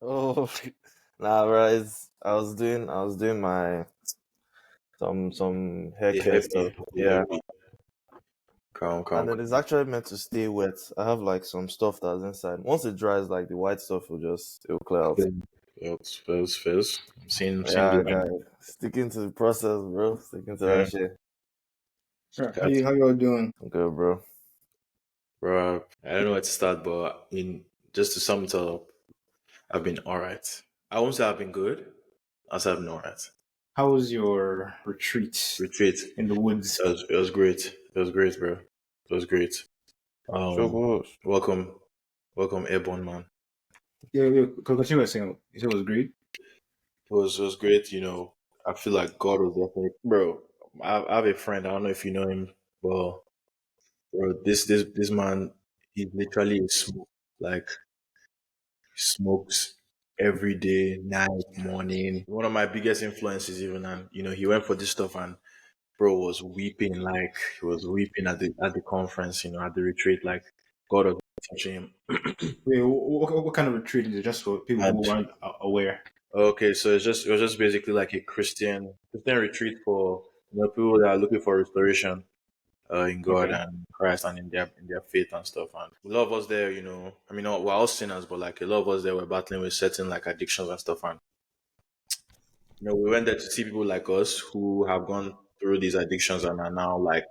Oh, nah, bro. I was doing my some hair The care stuff. heavy, the Yeah, heavy. Calm, and calm, then it's calm. actually meant to stay wet. I have like some stuff that's inside. Once it dries, like the white stuff it'll clear out. Fizz. I'm seeing Yeah, the guy, sticking to the process, bro. Sticking to that yeah. shit. Sure. How That's you all doing? I'm good, bro. bro. I don't know where to start, but in just to sum it all up, I've been alright. I won't say I've been good. I'll say I've been alright. How was your retreat Retreat. in the woods? It was great. It was great, bro. It was great. Um, Sure. welcome, welcome, Airborne man. Yeah, continue saying. You said it was great. It was great. I feel like God was definitely, bro. I have a friend. I don't know if you know him, but bro, this man, he's literally a smoke. Like he smokes every day, night, morning. One of my biggest influences, even, and he went for this stuff, and bro was weeping, like he was weeping at the conference, at the retreat, like God was touching him. Wait, what kind of retreat is it? Just for people And who aren't aware. okay, so it was just basically like a Christian retreat for people that are looking for restoration in God Okay. and Christ and in their faith and stuff. And a lot of us there, I mean, we're all sinners, but like a lot of us there were battling with certain like addictions and stuff. And we went there to see people like us who have gone through these addictions and are now like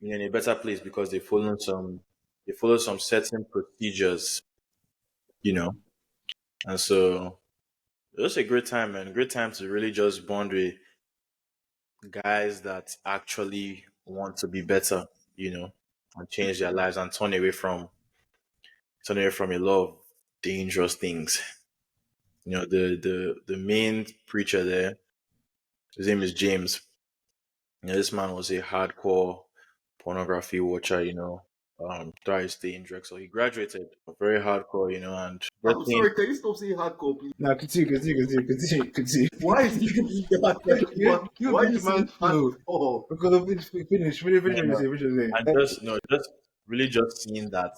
in a better place because they follow some certain procedures, you know. And so it was a great time, man. Great time to really just bond with guys that actually want to be better, and change their lives and turn away from a lot of dangerous things. The main preacher there, his name is James. This man was a hardcore pornography watcher, throughout his stay in Drexel. He graduated very hardcore, and I'm getting sorry, can you stop saying hardcore, please? Now continue. Why is he using that? You Why are you this man saying flow hardcore? because of finish what no, you no, say. What you say? and just really just seeing that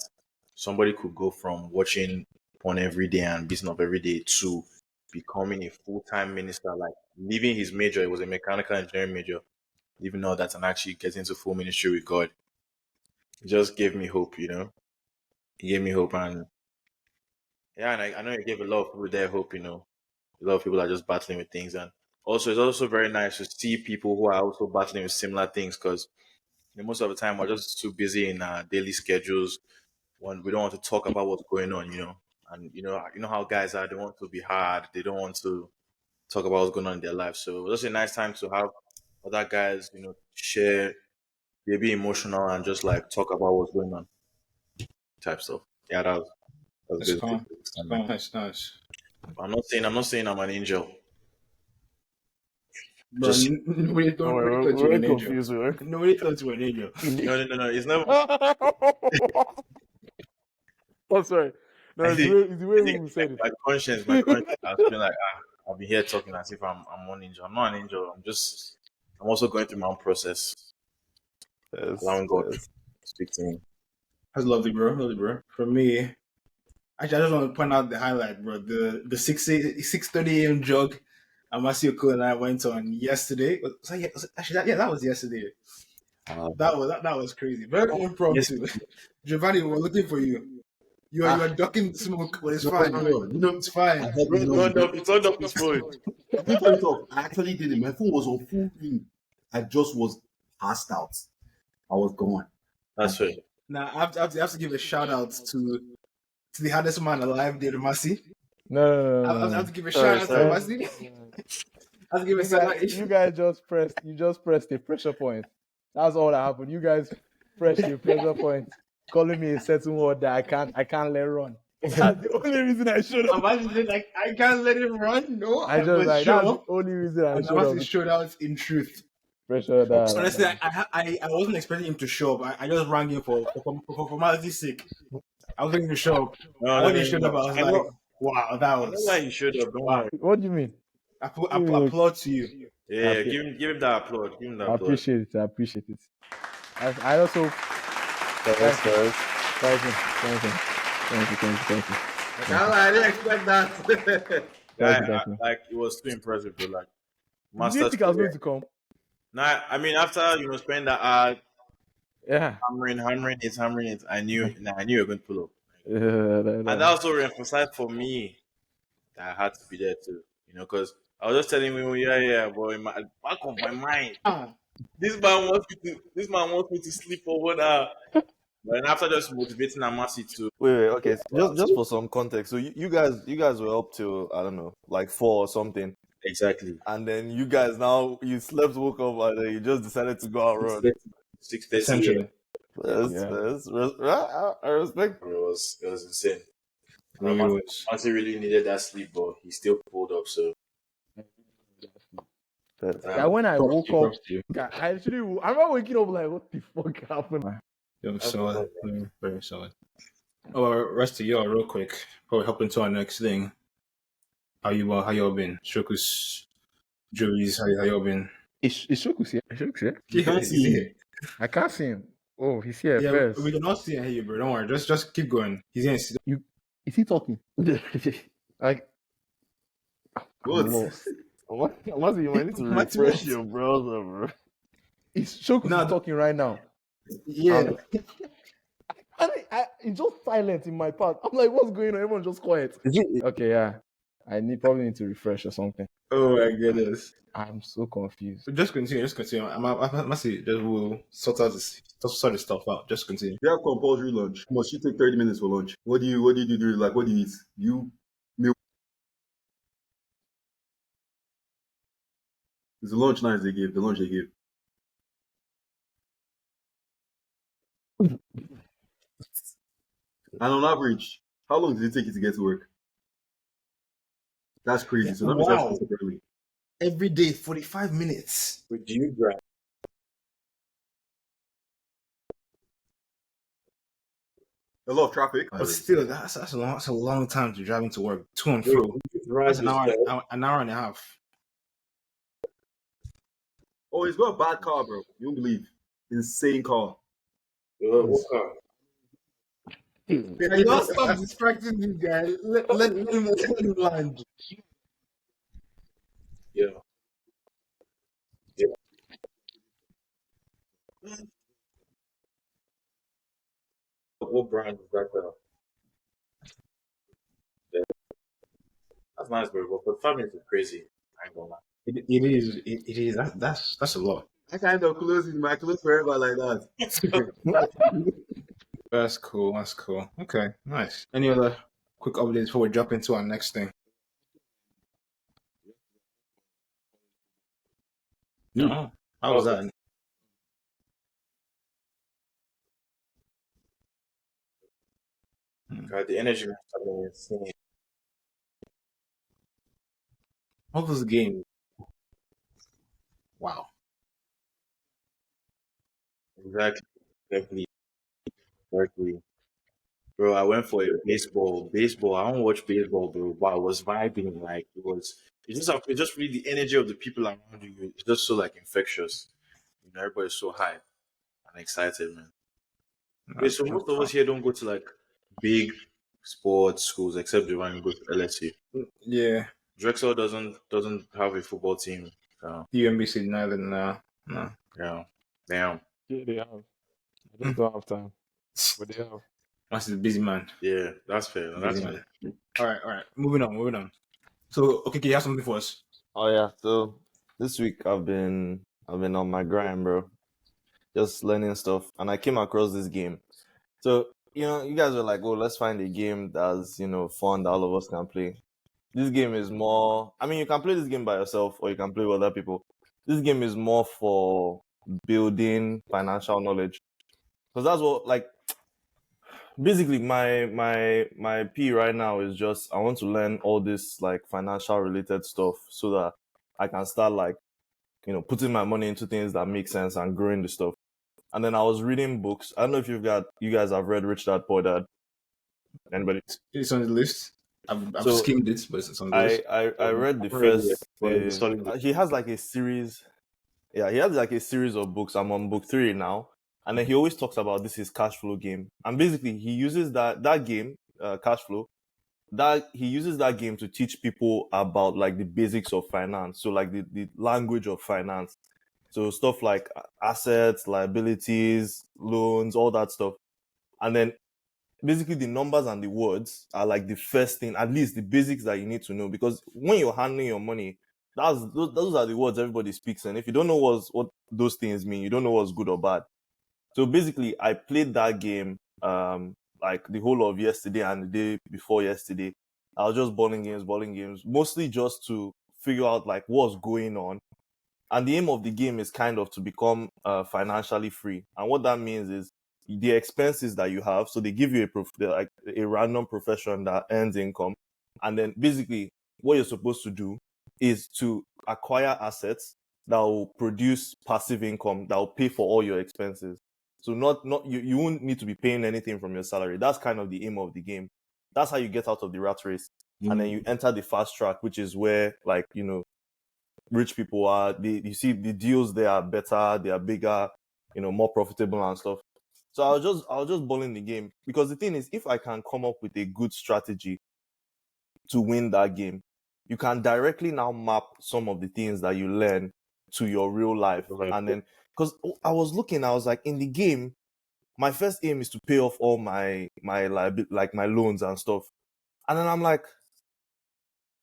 somebody could go from watching porn every day and beating up every day to becoming a full-time minister, like leaving his major. It was a mechanical engineering major, leaving all that and actually getting into full ministry with God. It just gave me hope, It gave me hope, and yeah, and I know it gave a lot of people there hope, A lot of people are just battling with things, and also it's also very nice to see people who are also battling with similar things because most of the time we're just too busy in our daily schedules when we don't want to talk about what's going on, And you know how guys are, they want to be hard, they don't want to talk about what's going on in their life. So it's just a nice time to have other guys, share, be emotional and just like talk about what's going on type stuff. Yeah, that's That's basically calm. it. That's calm. That's nice. I'm not saying I'm an angel. Bro, Just Oh, nobody we're, thought you were we're an angel. confused. We're Nobody thought you were an angel. no. It's never. Oh, sorry. No, I it's the think way it's the way I think we like said it. my conscience has been like, I'll be here talking as if I'm one angel. I'm not an angel. I'm also going through my own process, Yes, allowing God to yes. speak to me. That's lovely, bro. Lovely, bro. For me, actually, I just want to point out the highlight, bro. The 6:30 a.m. jog Amasio and I went on yesterday. Actually, that was yesterday. Uh, That was crazy. Very yes, impromptu. Giovanni, we were looking for you. You are Ah, ducking smoke, but it's no, fine. no, It's I fine. had bro, this turned long. up. He turned up his phone. Let me tell you something. I actually did it. My phone was on full ring. I just was passed out. I was gone. That's right. Now I have to give a shout out to the hardest man alive, David Massey. No, no, I no, have, no, I have no. to give a Sorry, shout out to sorry. Massey. I have to give a You shout guys, out. you guys just pressed a pressure point. That's all that happened. You guys pressed a pressure point, calling me a certain word that I can't let run. That's the only reason I showed up. Imagine like I can't let him run. No, I I just must like show that's the up. only reason I And showed Massey up. showed out in truth. Pressure Honestly, that. I wasn't expecting him to show up. I just rang him for formality's sake. I was going to show up. No, And no, when he no, showed up, no. I was I like, know. wow, that I know why was you showed up. Don't wow. worry. What do you mean? Applaud to you. Yeah, yeah. Give him that applaud. Give him that I applaud. appreciate it. I appreciate it. I also Yes, thank you. yes. Thank you. Thank you. Thank you. Thank you. Thank you. I didn't expect that. Thank you, thank you. Like it was too impressive, bro. Like Did you masters. think I was going to come? Nah, I mean after spending that Yeah. hammering it, I knew you were going to pull up. And that Yeah. also re-emphasized for me that I had to be there too. Because I was just telling me, yeah, but in my back of my mind, this man wants me to sleep for 1 hour. But then after just motivating Amasi to Wait, okay. Just for some context. So you guys were up till I don't know, like 4 or something, exactly and then you guys now you slept, woke up, and then you just decided to go out run. 6:30. Essentially. I respect. It was insane. Really was. Amasi really needed that sleep, but he still pulled up. So that. Yeah, when I woke up, Props to you. I actually, I'm not waking up like, what the fuck happened? You're solid. Very solid. Oh, rest of y'all real quick. Probably hop into our next thing. How y'all been? Shokus, Joey's, how y'all been? Is Shokus here? Shokus here? You can't see him. I can't see him. Oh, he's here Yeah, first. we can all see and hear you, bro. Don't worry. Just keep going. He's gonna see. Is he talking? Like, What? I'm lost. Must you might need to What? refresh your browser, bro. Is Shokus Nah, talking right now? Yeah. It's just silent in my part. I'm like, what's going on? Everyone's just quiet. Okay, yeah. I probably need to refresh or something. Oh my goodness. I'm so confused. Just continue. I must see. Just we'll sort this stuff out. Just continue. You have compulsory lunch. Must you take 30 minutes for lunch? What do you do? Like, what do you eat? You meal. It's the lunch lines they give. The lunch they give. And on average, how long did it take you to get to work? That's crazy. So that means Wow. that's early. Every day, 45 minutes. do you drive? A lot of traffic. But still, that's a long time to driving to work, to and fro. That's an hour and a half. Oh, he's got a bad car, bro. You won't believe. Insane car. What car? You don't stop distracting this guy. Let him land. Yeah. What brand is that car? Yeah. That's nice, bro. But 45 minutes is crazy. I ain't gonna lie. It is. That's a lot. I kind of close forever like that. That's cool. Okay, nice. Any other quick updates before we jump into our next thing? No. How was that? God, the energy was insane. What was the game? Wow. Exactly. Exactly. Bro, I went for a baseball. Baseball. I don't watch baseball, bro. But I was vibing. Like it's just really the energy of the people around you. It's just so like infectious. Everybody's so hyped and excited, man. Wait, so most of us here don't go to like big sports schools except the one who goes to LSU. Yeah. Drexel doesn't have a football team. So, UMBC neither. No. yeah. Damn. Yeah, they have. I just don't have time. But they have. That's a busy man. Yeah, that's fair. That's Busy fair. man. All right. Moving on. So, okay, you have something for us? Oh yeah. So this week I've been on my grind, bro. Just learning stuff, and I came across this game. So you guys were like, "Oh, let's find a game that's fun that all of us can play." This game is more. I mean, you can play this game by yourself, or you can play with other people. This game is more for building financial knowledge, because that's what basically my P right now is just I want to learn all this like financial related stuff so that I can start putting my money into things that make sense and growing the stuff. And then I was reading books. I don't know if you guys have read Rich Dad Poor Dad. Anybody? It's on the list. I've So, skimmed it, but it's on the list. I read the I've read it, first. but it's solid. He has like a series. Yeah, he has like a series of books. I'm on book 3 now, and then he always talks about this is cash flow game, and basically he uses that game, cash flow, that he uses that game to teach people about like the basics of finance. So like the language of finance. So stuff like assets, liabilities, loans, all that stuff. And then basically the numbers and the words are like the first thing, at least the basics that you need to know. Because when you're handling your money, those are the words everybody speaks. And if you don't know what those things mean, you don't know what's good or bad. So basically, I played that game like the whole of yesterday and the day before yesterday. I was just balling games, mostly just to figure out like what's going on. And the aim of the game is kind of to become financially free. And what that means is the expenses that you have. So they give you like a random profession that earns income, and then basically what you're supposed to do is to acquire assets that will produce passive income that will pay for all your expenses. So not you won't need to be paying anything from your salary. That's kind of the aim of the game. That's how you get out of the rat race. And then you enter the fast track, which is where like, rich people are. You see the deals there are better, they are bigger, more profitable and stuff. So I was just balling the game, because the thing is, if I can come up with a good strategy to win that game, you can directly now map some of the things that you learn to your real life. Right. And then, because I was like, in the game, my first aim is to pay off all my like my loans and stuff. And then I'm like,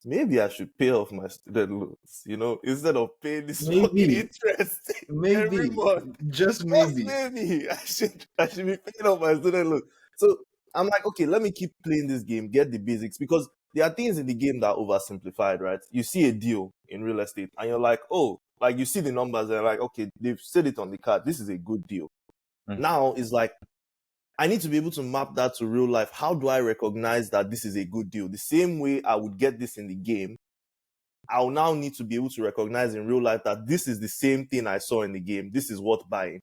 maybe I should pay off my student loans, instead of paying this fucking Maybe. interest Maybe. every month. Just Just maybe. maybe I should be paying off my student loans. So I'm like, okay, let me keep playing this game, get the basics, because there are things in the game that are oversimplified, right? You see a deal in real estate and you're like, oh, like you see the numbers and you're like, okay, they've said it on the card. This is a good deal. Now it's like, I need to be able to map that to real life. How do I recognize that this is a good deal? The same way I would get this in the game, I'll now need to be able to recognize in real life that this is the same thing I saw in the game. This is worth buying,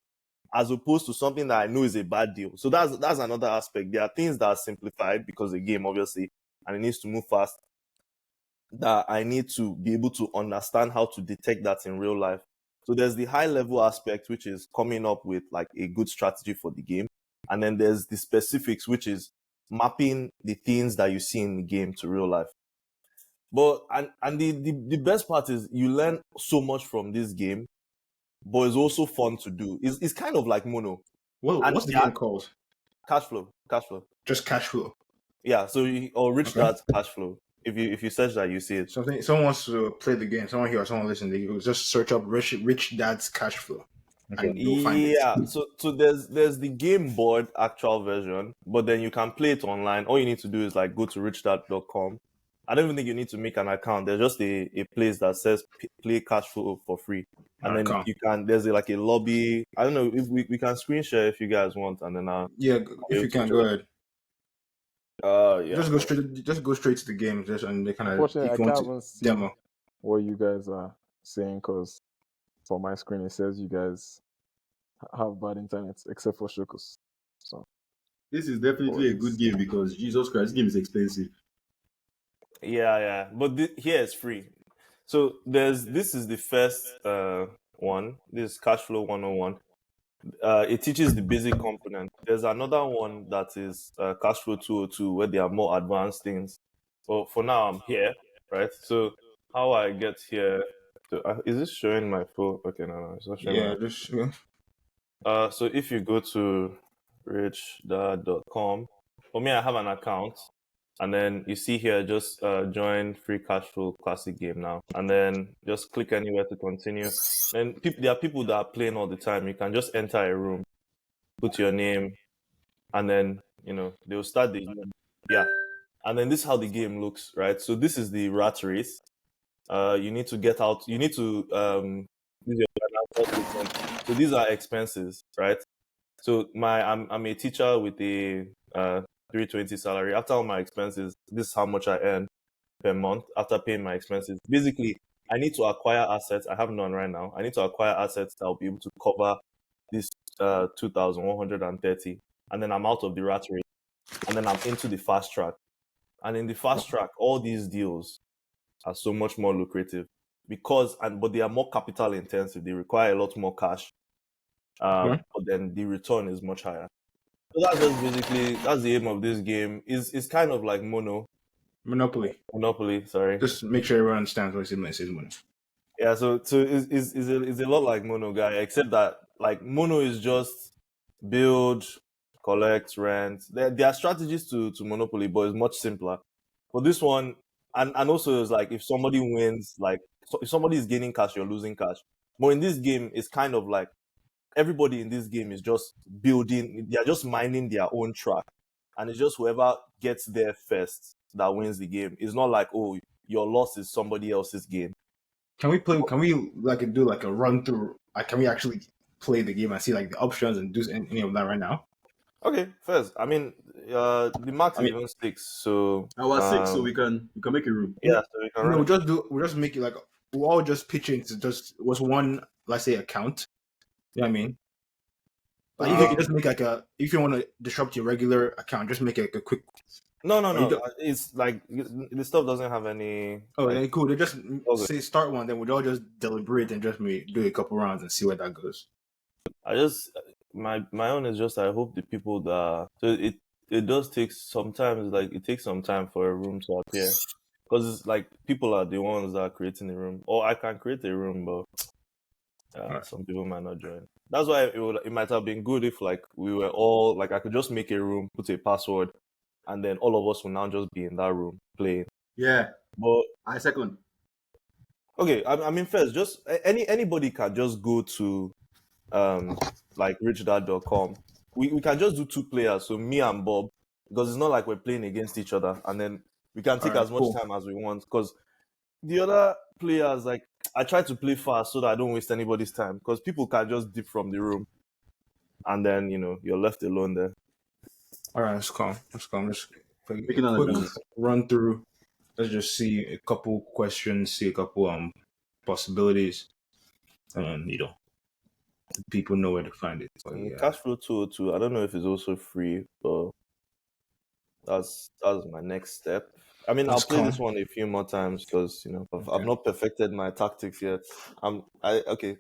as opposed to something that I know is a bad deal. So that's another aspect. There are things that are simplified because the game, obviously, and it needs to move fast, that I need to be able to understand how to detect that in real life. So there's the high level aspect, which is coming up with like a good strategy for the game. And then there's the specifics, which is mapping the things that you see in the game to real life. But and the best part is you learn so much from this game, but it's also fun to do. It's kind of like Mono. What's the game called? Cash flow. Just cash flow. Yeah, so or Rich Okay. Dad's Cash Flow. If you search that, you see it. Someone wants to play the game. Someone here or someone listen. They go just search up Rich Dad's Cash Flow, and you'll find it. Yeah, so there's the game board actual version, but then you can play it online. All you need to do is like go to richdad.com. I don't even think you need to make an account. There's just a place that says play cash flow for free. And then Alright, you can, there's like a lobby. I don't know if we can screen share if you guys want, and then Yeah, if you can, go ahead. yeah. Just go straight to the game, and they kind of Unfortunately, I if you want can't to even see demo. what you guys are saying because for my screen it says you guys have bad internet except for Shokos. So This is definitely a good game because Jesus Christ, this game is expensive. Yeah. But here it's free. So this is the first one. This is Cash Flow 101. It teaches the basic component. There's another one that is Cash Flow 202, where there are more advanced things. But for now, I'm here, right? So how I get here? Is this showing my phone? Okay, no, it's not showing. Yeah, just So if you go to richdad.com, for me, I have an account, and then you see here, just join free cash flow classic game now, and then just click anywhere to continue. And there are people that are playing all the time. You can just enter a room, put your name, and then they'll start the game. Yeah, and then this is how the game looks, right? So this is the rat race. You need to get out. You need to use your financial statement. So these are expenses, right? So I'm a teacher with a 320 salary. After all my expenses, this is how much I earn per month after paying my expenses. Basically, I need to acquire assets. I have none right now. I need to acquire assets that will be able to cover this 2,130, and then I'm out of the rat race, and then I'm into the fast track. And in the fast track, all these deals are so much more lucrative but they are more capital intensive. They require a lot more cash. But then the return is much higher. So that's the aim of this game. It's kind of like Mono, Monopoly. Monopoly. Sorry. Just make sure everyone understands what it says money. Yeah, so is a lot like Mono guy, except that like Mono is just build, collect, rent. There are strategies to Monopoly, but it's much simpler. For this one, and also it's like if somebody wins, like if somebody is gaining cash, you're losing cash. But in this game, it's kind of like everybody in this game is just building. They're just mining their own track, and it's just whoever gets there first that wins the game. It's not like, oh, your loss is somebody else's gain. Can we play? Can we like do like a run through? Like, can we actually play the game and see like the options and do any of that right now? Okay, first, I mean, the max is even 6, so I was 6, so we can make a room. yeah, so we can No, run. we'll just make it like we'll all just pitch into just was one, let's say, account. You know what I mean? Like if you can just make like if you want to disrupt your regular account, just make like a quick. No, Or you it's like the stuff doesn't have any. Oh, like, then cool. They just Okay. say start one, then we'll all just deliberate and just do a couple rounds and see where that goes. I just my own is just I hope the people that so it does take sometimes like it takes some time for a room to appear because it's like people are the ones that are creating the room, or I can create a room, but Alright. some people might not join. That's why it might have been good if like we were all like I could just make a room, put a password, and then all of us will now just be in that room playing. Yeah, But I second. okay, I mean first, just anybody can just go to like richdad.com. We can just do 2 players, so me and Bob, because it's not like we're playing against each other, and then we can take Alright, as much cool. time as we want. Because the other players, like I try to play fast so that I don't waste anybody's time. Because people can just dip from the room, and then you're left alone there. All right, let's calm. Let's calm. Just Making an quick advance. run through. Let's just see a couple questions, see a couple possibilities, and people know where to find it. So, yeah. Cash flow 202. I don't know if it's also free, but that's my next step. I mean, That's I'll play this calm. one a few more times because I've Okay. not perfected my tactics yet. Okay.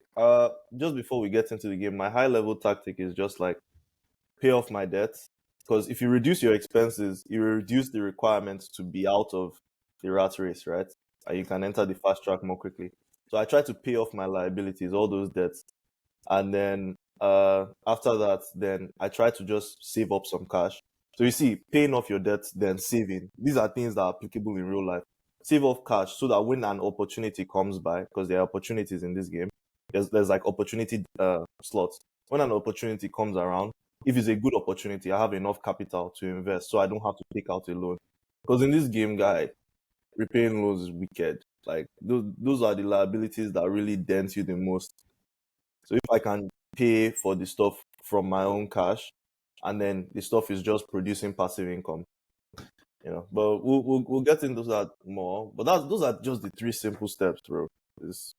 Just before we get into the game, my high level tactic is just like pay off my debts, because if you reduce your expenses, you reduce the requirements to be out of the rat race, right? And you can enter the fast track more quickly. So I try to pay off my liabilities, all those debts, and then after that, then I try to just save up some cash. So you see, paying off your debts, then saving. These are things that are applicable in real life. Save off cash so that when an opportunity comes by, because there are opportunities in this game, there's like opportunity slots. When an opportunity comes around, if it's a good opportunity, I have enough capital to invest, so I don't have to take out a loan. Because in this game, guy, repaying loans is wicked. Like those are the liabilities that really dent you the most. So if I can pay for the stuff from my own cash, and then the stuff is just producing passive income, But we'll get into that more. But those are just the 3 simple steps, bro. Is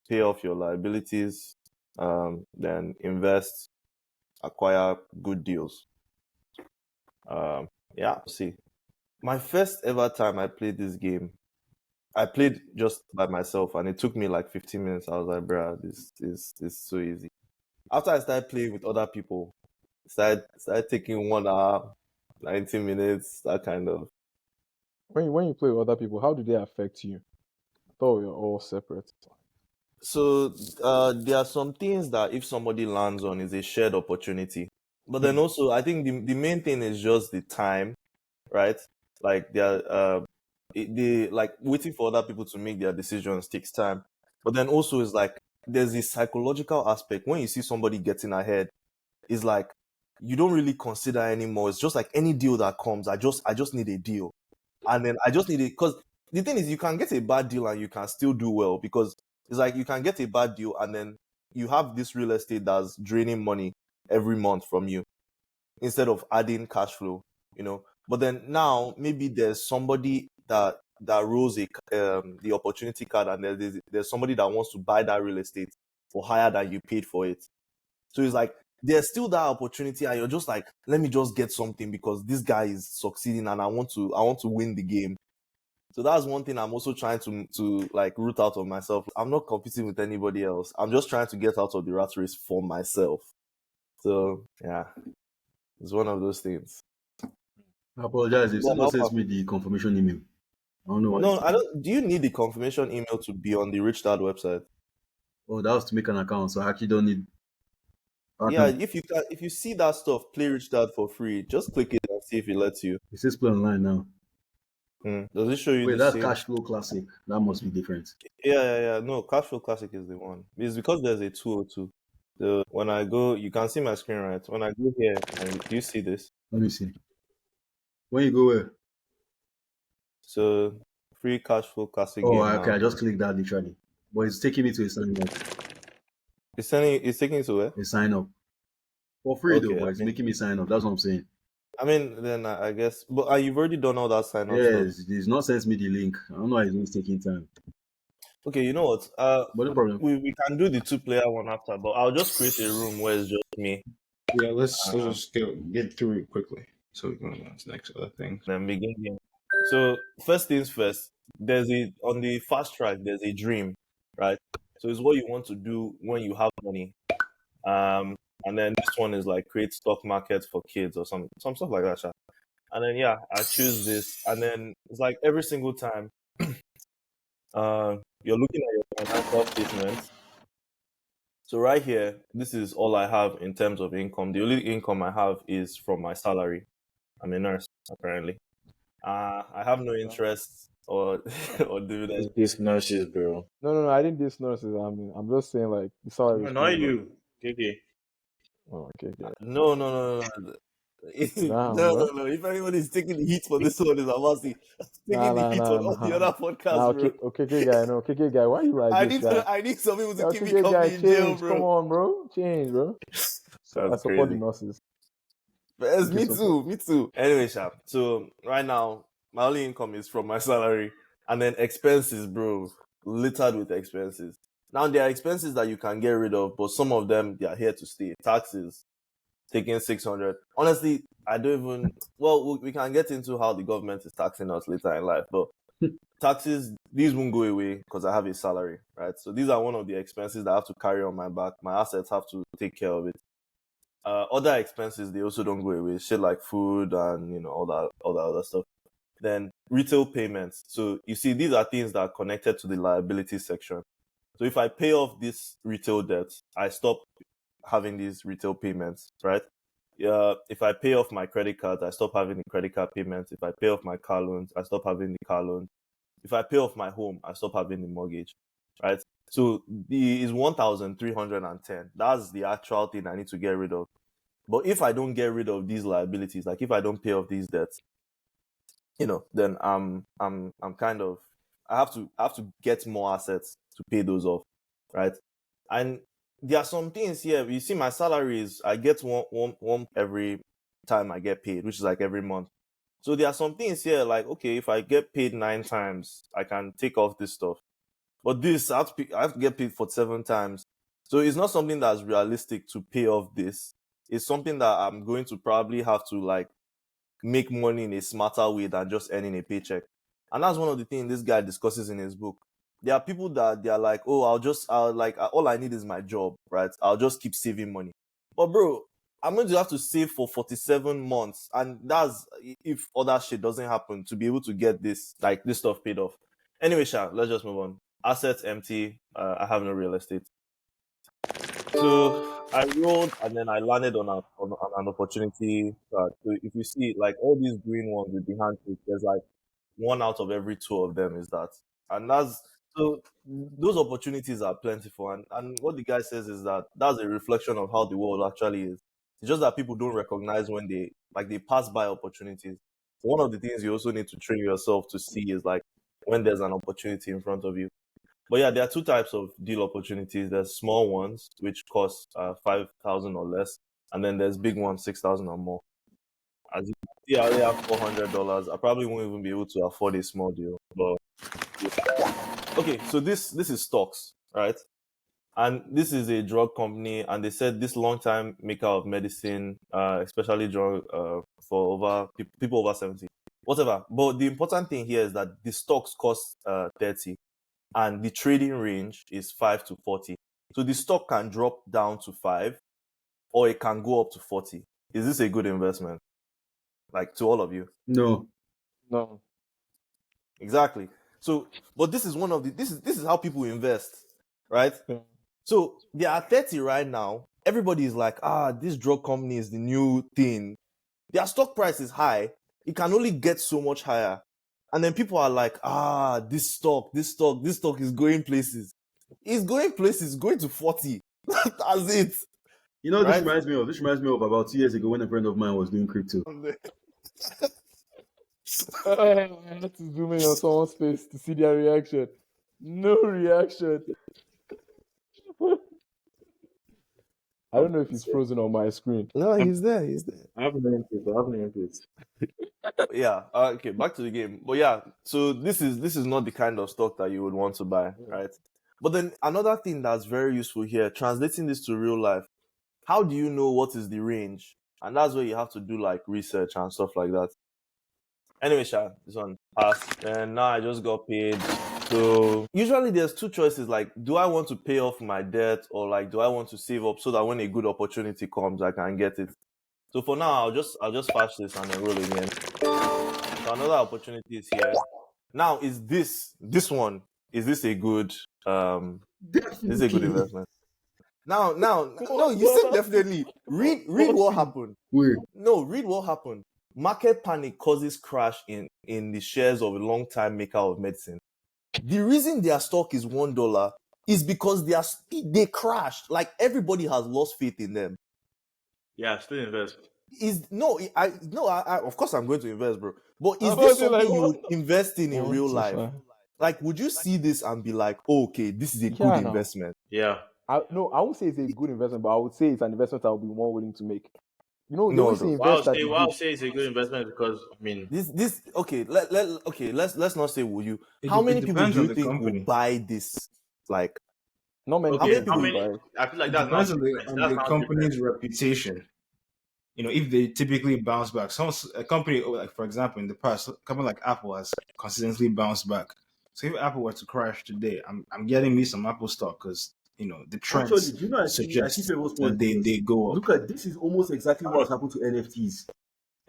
pay off your liabilities, then invest, acquire good deals. See. My first ever time I played this game, I played just by myself, and it took me like 15 minutes. I was like, bruh, this is so easy. After I started playing with other people, started taking 1 hour, 90 minutes, that kind of. When you play with other people, how do they affect you? I thought we were all separate. So there are some things that if somebody lands on is a shared opportunity. But then also, I think the main thing is just the time, right? Like they like waiting for other people to make their decisions takes time. But then also is like there's this psychological aspect when you see somebody getting ahead. It's like you don't really consider anymore. It's just like any deal that comes, I just need a deal, and then I just need it because the thing is you can get a bad deal and you can still do well, because it's like you can get a bad deal and then you have this real estate that's draining money every month from you instead of adding cash flow, But then now maybe there's somebody that rolls the opportunity card, and there's somebody that wants to buy that real estate for higher than you paid for it. So it's like there's still that opportunity, and you're just like, let me just get something because this guy is succeeding, and I want to win the game. So that's one thing I'm also trying to like root out of myself. I'm not competing with anybody else. I'm just trying to get out of the rat race for myself. So yeah, it's one of those things. I apologize if But someone sends me the confirmation email. I don't know why. No, I don't. Do you need the confirmation email to be on the Rich Dad website? Oh, that was to make an account, so I actually don't need. Yeah, No, if you see that stuff, play Rich Dad for free. Just click it and see if it lets you. it says play online now. Does it show you Wait, the that's same? Cash Flow Classic. That must be different. Yeah. No, Cashflow Classic is the one. It's because there's a 202. So when I go, you can see my screen, right? When I go here, and do you see this? Let me see. When you go where? So free Cashflow Classic Oh, game okay. now. I just clicked that literally, but it's taking me to a sign up. It's taking you to where? A sign up for free though, Okay, but it's making me sign up. That's what I'm saying. then I guess, but you've already done all that sign up stuff. Yes, it's not sends me the link. I don't know why it's taking time. Okay, you know what? But no problem. We can do the 2-player one after, but I'll just create a room where it's just me. Yeah, let's just get through it quickly. So we can go on to the next other things. Then begin game. So first things first, on the fast track, there's a dream, right? So it's what you want to do when you have money. And then this one is like create stock markets for kids or some stuff like that. Sha. And then I choose this, and then it's like every single time, you're looking at your financial statements. So right here, this is all I have in terms of income. The only income I have is from my salary. I'm a nurse, apparently. I have no interest or or dividends. These nurses, bro. No. I didn't diss nurses. I mean, I'm just saying like the salary is Not pretty low. you, KK. Oh, okay. No. Damn, bro. No. If anyone is taking the heat for this one, is Amasi taking the heat on all the Nah. other podcasts, Nah, bro. okay, guy. No, okay, guy. Why you like I this, need guy? I need some people to Yo, keep me KK guy, company in jail, change. Come bro. on, bro. Change, bro. So I That's support the crazy. nurses. Yes, Okay, me support. too. Anyway, Sharp. So right now, my only income is from my salary, and then expenses, bro, littered with expenses. Now there are expenses that you can get rid of, but some of them they are here to stay. Taxes, taking 600. Honestly, I don't even. Well, we can get into how the government is taxing us later in life, but taxes, these won't go away because I have a salary, right? So these are one of the expenses that I have to carry on my back. My assets have to take care of it. Other expenses, they also don't go away. Shit like food and all that other stuff. Then retail payments. So you see, these are things that are connected to the liability section. So if I pay off this retail debt, I stop having these retail payments, right? If I pay off my credit card, I stop having the credit card payments. If I pay off my car loans, I stop having the car loans. If I pay off my home, I stop having the mortgage, right? So the is 1,310. That's the actual thing I need to get rid of. But if I don't get rid of these liabilities, like if I don't pay off these debts, then I'm kind of I have to get more assets to pay those off, right? And there are some things here. You see, my salary is I get one every time I get paid, which is like every month. So there are some things here, like okay, if I get paid 9 times, I can take off this stuff. But this I have to get paid for 7 times. So it's not something that's realistic to pay off this. It's something that I'm going to probably have to like make money in a smarter way than just earning a paycheck. And that's one of the things this guy discusses in his book. There are people that they are like, oh, all I need is my job, right? I'll just keep saving money. But bro, I'm going to have to save for 47 months. And that's if other shit doesn't happen to be able to get this stuff paid off. Anyway, Sha, let's just move on. Assets empty. I have no real estate. So I rolled and then I landed on an opportunity. So if you see like all these green ones with the handshake, there's like 1 out of every 2 of them is that. And those opportunities are plentiful. And what the guy says is that that's a reflection of how the world actually is. It's just that people don't recognize when they pass by opportunities. So one of the things you also need to train yourself to see is like when there's an opportunity in front of you. But yeah, there are 2 types of deal opportunities. There's small ones, which cost 5,000 or less, and then there's big ones, 6,000 or more. As you can see, I only have $400. I probably won't even be able to afford a small deal. But okay, so this is stocks, right? And this is a drug company, and they said this long-time maker of medicine, especially drug for people over 70, whatever. But the important thing here is that the stocks cost 30. And the trading range is 5 to 40. So the stock can drop down to 5 or it can go up to 40. Is this a good investment? Like to all of you? No. No. Exactly. So, but this is one of the this is how people invest, right? Yeah. So they are 30 right now. Everybody is like, this drug company is the new thing. Their stock price is high. It can only get so much higher. And then people are like, this stock is going places. It's going places, going to 40. That's it. You know, Right? this reminds me of about 2 years ago when a friend of mine was doing crypto. I had to zoom in on someone's face to see their reaction. No reaction. I don't know if he's frozen on my screen. No, he's there. I have no input. Yeah. Okay, back to the game. But yeah, so this is not the kind of stock that you would want to buy, right? But then another thing that's very useful here, translating this to real life, how do you know what is the range? And that's where you have to do like research and stuff like that. Anyway, Sha, this one passed. And now I just got paid. So usually there's two choices, like, do I want to pay off my debt, or like, do I want to save up so that when a good opportunity comes, I can get it? So for now, I'll just flash this and then roll again. So another opportunity is here. Now, is this one? Is this a good investment? Now, no, you said definitely. Read what happened. Wait, No, read what happened. Market panic causes crash in the shares of a long-time maker of medicine. The reason their stock is $1 is because they crashed. Like, everybody has lost faith in them. Yeah, still invest. I of course I'm going to invest, bro. But is I'm this also like, something you what? would invest in real life? Like, would you see this and be like, okay, this is a good no. investment? Yeah. I won't say it's a good investment, but I would say it's an investment I would be more willing to make. You know, they No, always say no. invest at the Why I'll dip. say it's a good investment because I mean This okay. Let's not say will you. How It many people depends do on you the think company. will buy this? Like, Not many okay, people how will many? buy. I feel like It that's not depends on the different. That's not company's different. reputation. You know, if they typically bounce back. A company, like for example, in the past, a company like Apple has consistently bounced back. So if Apple were to crash today, I'm getting me some Apple stock because you know the trends actually, do you know? I see suggest Favor's that point. they go up. Look at this is almost exactly what has happened to NFTs.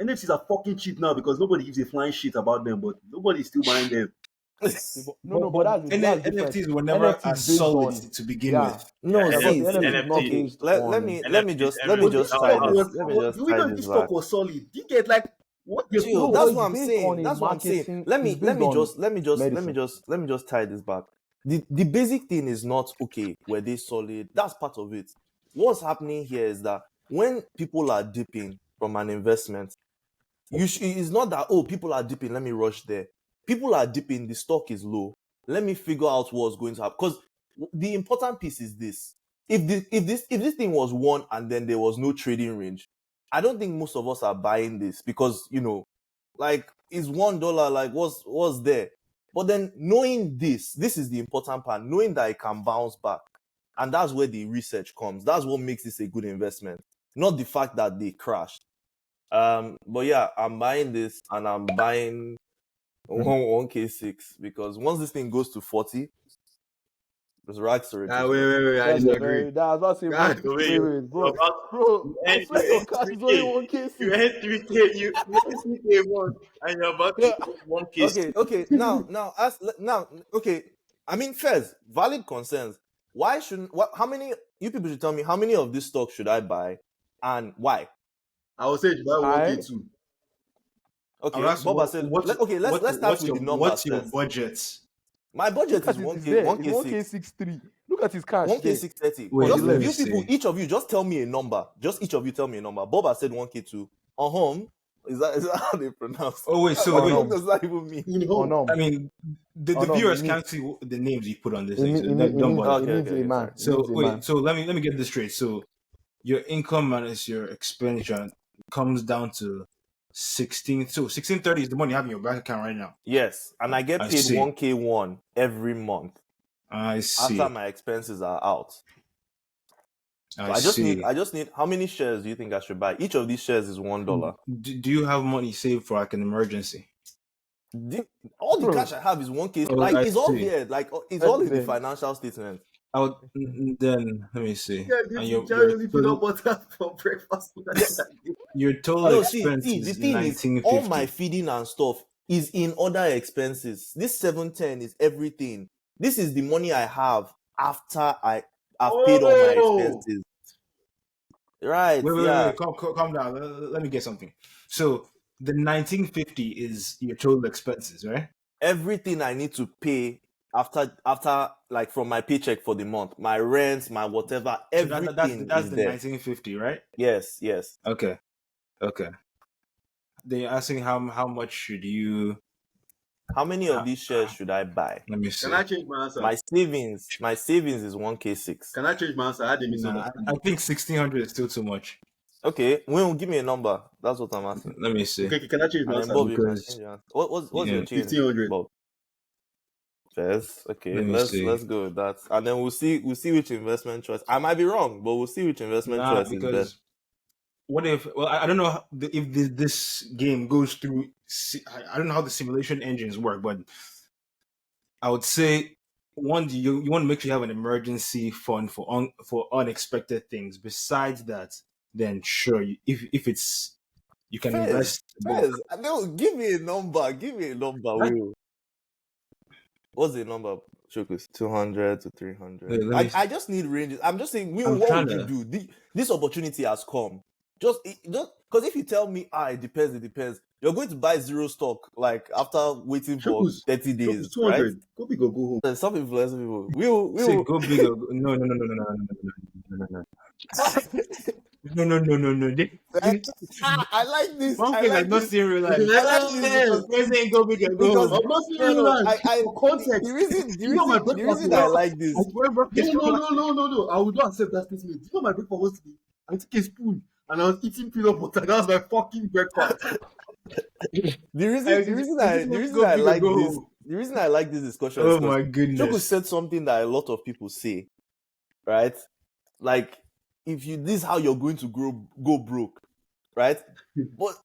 NFTs are fucking cheap now because nobody gives a flying shit about them, but nobody's still buying them. No, but that's different. NFTs were never NFTs as based solid on- to begin Yeah. with. no, Yeah, But see, the see. NFT is not NFT. based Let on. me NFTs, just everything. But this tie stock this. was, Let me just do we tie know if this this back. stock was solid? Do you get like what the Chill. No, That's but what it's I'm based saying. on a That's what I'm saying. marketing- Let me it's based on just tie this back. The basic thing is not okay. Were they solid? That's part of it. What's happening here is that when people are dipping from an investment, it's not that people are dipping. Let me rush there. People are dipping. The stock is low. Let me figure out what's going to happen. Because the important piece is this: if this thing was one and then there was no trading range, I don't think most of us are buying this because like it's $1. Like what's there? But then knowing this is the important part. Knowing that it can bounce back, and that's where the research comes. That's what makes this a good investment, not the fact that they crashed. But yeah, I'm buying this and I'm buying 1K6 because once this thing goes to 40, there's rags to riches. wait, I That's disagree. I was about to say, God, bro, the way wait, bro, I swear your cash is only 1K6. You had 3K, you had 3K one, and you're about to 1K. Okay. Now, okay. I mean, Fez, valid concerns. Why shouldn't? How many? You people should tell me how many of this stock should I buy, and why? I would say you buy I- 1K2. Okay, That's Boba said. Let's start with the numbers What's your first. budget? My budget Look at is it, 1K, it's there. 1K6. It's 1K63. Look at his cash. 1K630. Wait, Just let me you see. people, each of you, just tell me a number. Just each of you tell me a number. Boba said 1K2. Home. Is that how they pronounce? Oh wait, so What wait. does that even mean? I mean, the Oh, no, viewers it means- can't see the names you put on this It thing. means, So it means, don't bother. Okay, it means okay, a man. sorry. It So means a wait, man. so let me get this straight. So your income minus your expenditure comes down to 16. So 1630 is the money you have in your bank account right now. Yes, and I get I paid see. 1K1 every month I see. after my expenses are out. So I I just see. need. How many shares do you think I should buy? Each of these shares is $1. Do you have money saved for like an emergency? All the Bro. cash I have is 1K. Oh, Like I it's all see. here. Like it's all in the Then- financial statement. Then let me see. Yeah, And this your, is Jeremy your, peanut total, butter for breakfast. your total No, expense see, the is thing is, 1950. all my feeding and stuff, is in other expenses. This 710 is everything. This is the money I have after I've paid all my expenses. Right? Wait. Calm down. Let me get something. So the 1950 is your total expenses, right? Everything I need to pay after like from my paycheck for the month, my rent, my whatever, So everything that's is the there. 1950, right? Yes. Okay. They're asking how much should you? How many of these shares should I buy? Let me see. Can I change my answer? My savings is 1K6. Can I change my answer? I had a Nah, misunderstanding. I think 1600 is still too much. Okay, Will, give me a number. That's what I'm asking. Let me see. Okay, can I change my And then answer? Bob, you can Because- change your answer. What's Yeah. your change, 1500. Bob? Yes. Okay. Let me see. Let's go with that, and then we'll see which investment choice. I might be wrong, but we'll see which investment Nah, choice is best. because what if? Well, I don't know if this game goes through. I don't know how the simulation engines work, but I would say one, you want to make sure you have an emergency fund for unexpected things. Besides that, then sure, if it's you can invest. Fez, no, give me a number. Will. What's the number, Shokus? 200 to 300. Let me see. I just need ranges. I'm just saying, Will, I'm what trying would to- you do? This opportunity has come. Just because if you tell me, it depends. You're going to buy zero stock like after waiting for Shokus, 30 days, 200. right? Go big or go home. Then stop influencing people. Will Say go big or no. No. I like this. One I thing like I've not this. seen in real life. I like this because President go big and go Because- home. I'm not saying No, real life. I For context. the reason You know my the breakfast reason was- I like this. I swear, bro. No. I would not accept that statement. Do you know my breakfast was today? I took a spoon and I was eating peanut butter. That was my fucking breakfast. The reason I like this discussion is Oh because my Choco goodness. said something that a lot of people say, right? Like, if you this is how you're going to go broke, right? But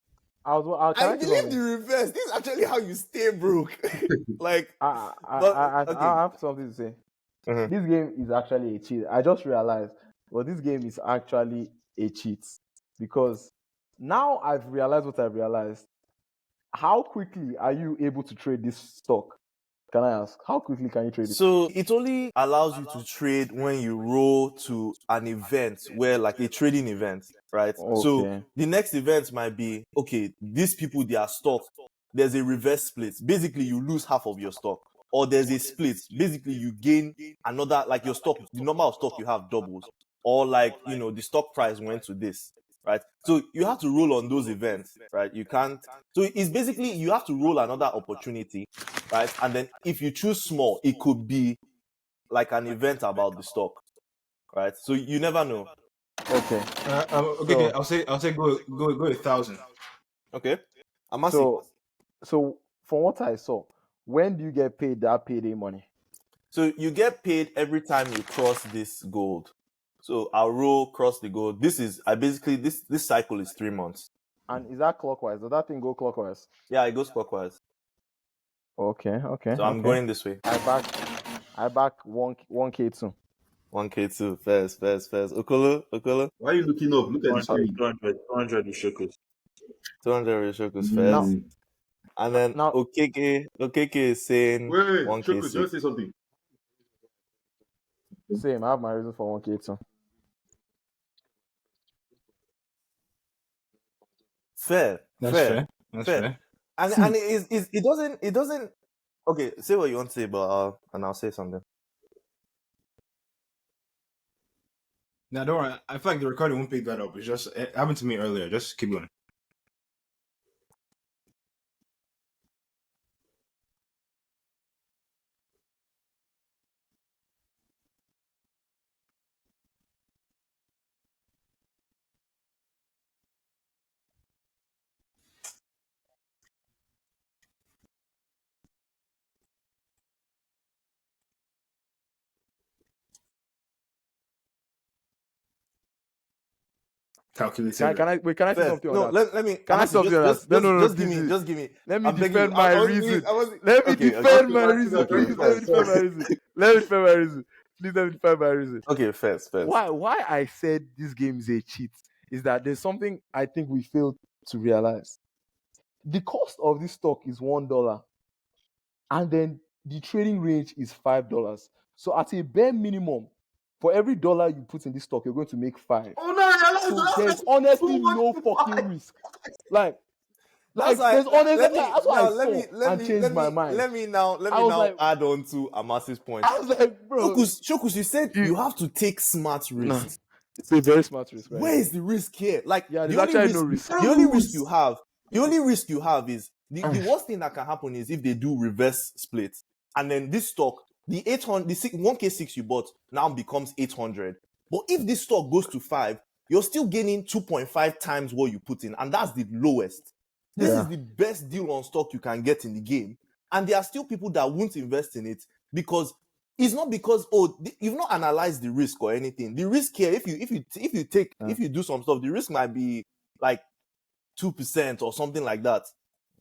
I'll I believe the reverse. This is actually how you stay broke. Like, I okay. have something to say. Uh-huh. This game is actually a cheat. I just realized, but this game is actually a cheat because now I've realized what I've realized. How quickly are you able to trade this stock? Can I ask? How quickly can you trade it? So it only allows you to trade when you roll to an event where like a trading event, right? So Okay. the next event might be, okay, these people, their stock, there's a reverse split. Basically, you lose half of your stock. Or there's a split. Basically, you gain another, like your stock, the number of stock you have doubles. Or like, the stock price went to this, right? So you have to roll on those events, right? You can't. So it's basically, you have to roll another opportunity, right? And then if you choose small, it could be like an event about the stock, right? So you never know. Okay. Okay. I'll say go 1,000. Okay. I'm asking. So from what I saw, when do you get paid that payday money? So you get paid every time you cross this gold. So I'll roll cross the gold. This cycle is 3 months. And is that clockwise? Does that thing go clockwise? Yeah, it goes clockwise. Okay. So I'm going this way. I back 1K too. 1K2. First. Okolo. Why are you looking up? Look at the screen. 200 with Shokus. 200 Shokus Mm. first. And then Now- Okeke is saying Wait, 1K6. Shokus, you want to say something? Same. I have my reason for 1K too. Fair. That's fair. That's fair. And it doesn't. Okay, say what you want to say, but I'll say something. Now don't worry. I feel like the recording won't pick that up. It's just it happened to me earlier. Just keep going. Calculator. Can I say Fair. something No, on that? let me. Can I Honestly, stop you on just, that? No, just please. Just give me. Let me I'm begging defend you. my I wasn't- reason. I wasn't- Let me okay, defend okay. my reason. Okay, Please let me defend my reason. Let me defend my reason. Please let me defend my reason. Okay, first. Why I said this game is a cheat is that there's something I think we failed to realize. the cost of this stock is $1, and then the trading range is $5. So at a bare minimum, for every dollar you put in this stock, you're going to make 5. Oh no, So there's that's honestly too much no to fucking buy. risk. Like That's why. there's honestly Let me that's what I now. Let saw me. Let and me. changed Let my me. mind. Let me now. Let I me was now like, add on to Amasis point. I was like, bro, Shokus, you said you- you have to take smart nah, risks. it's a very smart risk right Where here. is the risk here? Like Yeah, the there's only actually no risk, risk. the only risk you have, is the worst thing that can happen is if they do reverse split, and then this stock, the 800, the 1K6 you bought now becomes 800. But if this stock goes to 5, you're still gaining 2.5 times what you put in, and that's the lowest. This Yeah. is the best deal on stock you can get in the game, and there are still people that won't invest in it because it's not because you've not analyzed the risk or anything. The risk here, if you do some stuff, the risk might be like 2% or something like that.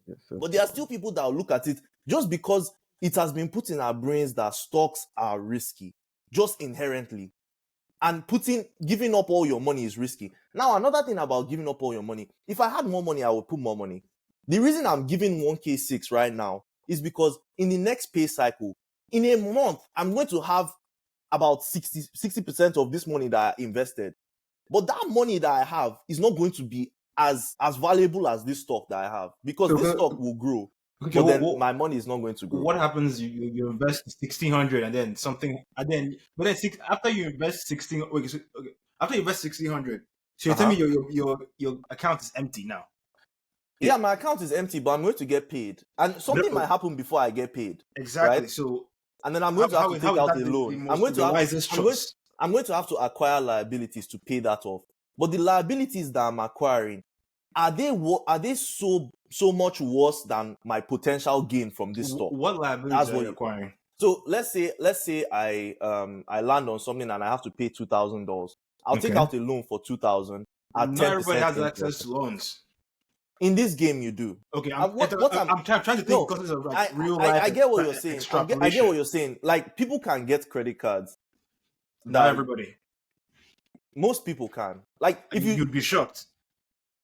Yes, But there are still people that will look at it just because it has been put in our brains that stocks are risky, just inherently. And giving up all your money is risky. Now, another thing about giving up all your money, if I had more money, I would put more money. The reason I'm giving 1K6 right now is because in the next pay cycle, in a month, I'm going to have about 60% of this money that I invested. But that money that I have is not going to be as valuable as this stock that I have because So, this stock will grow. Okay, But then my money is not going to grow. what happens? You invest 1,600 and then after you invest 16, after you invest 1,600, so you're telling me your account is empty now. Yeah, my account is empty, but I'm going to get paid, and something might happen before I get paid. Exactly. Right? So, and then I'm going to have to take out a the loan. wisest choice. I'm going to have to acquire liabilities to pay that off. But the liabilities that I'm acquiring, are they so much worse than my potential gain from this stock? What liabilities are you acquiring? So let's say I land on something and I have to pay $2,000. I'll take out a loan for $2,000 at 10%. Not everybody has access to loans. In this game, you do. Okay, I'm trying to think because of like real life. I get what you're saying. I get what you're saying. Like people can get credit cards. Not everybody. Most people can. Like if you'd be shocked.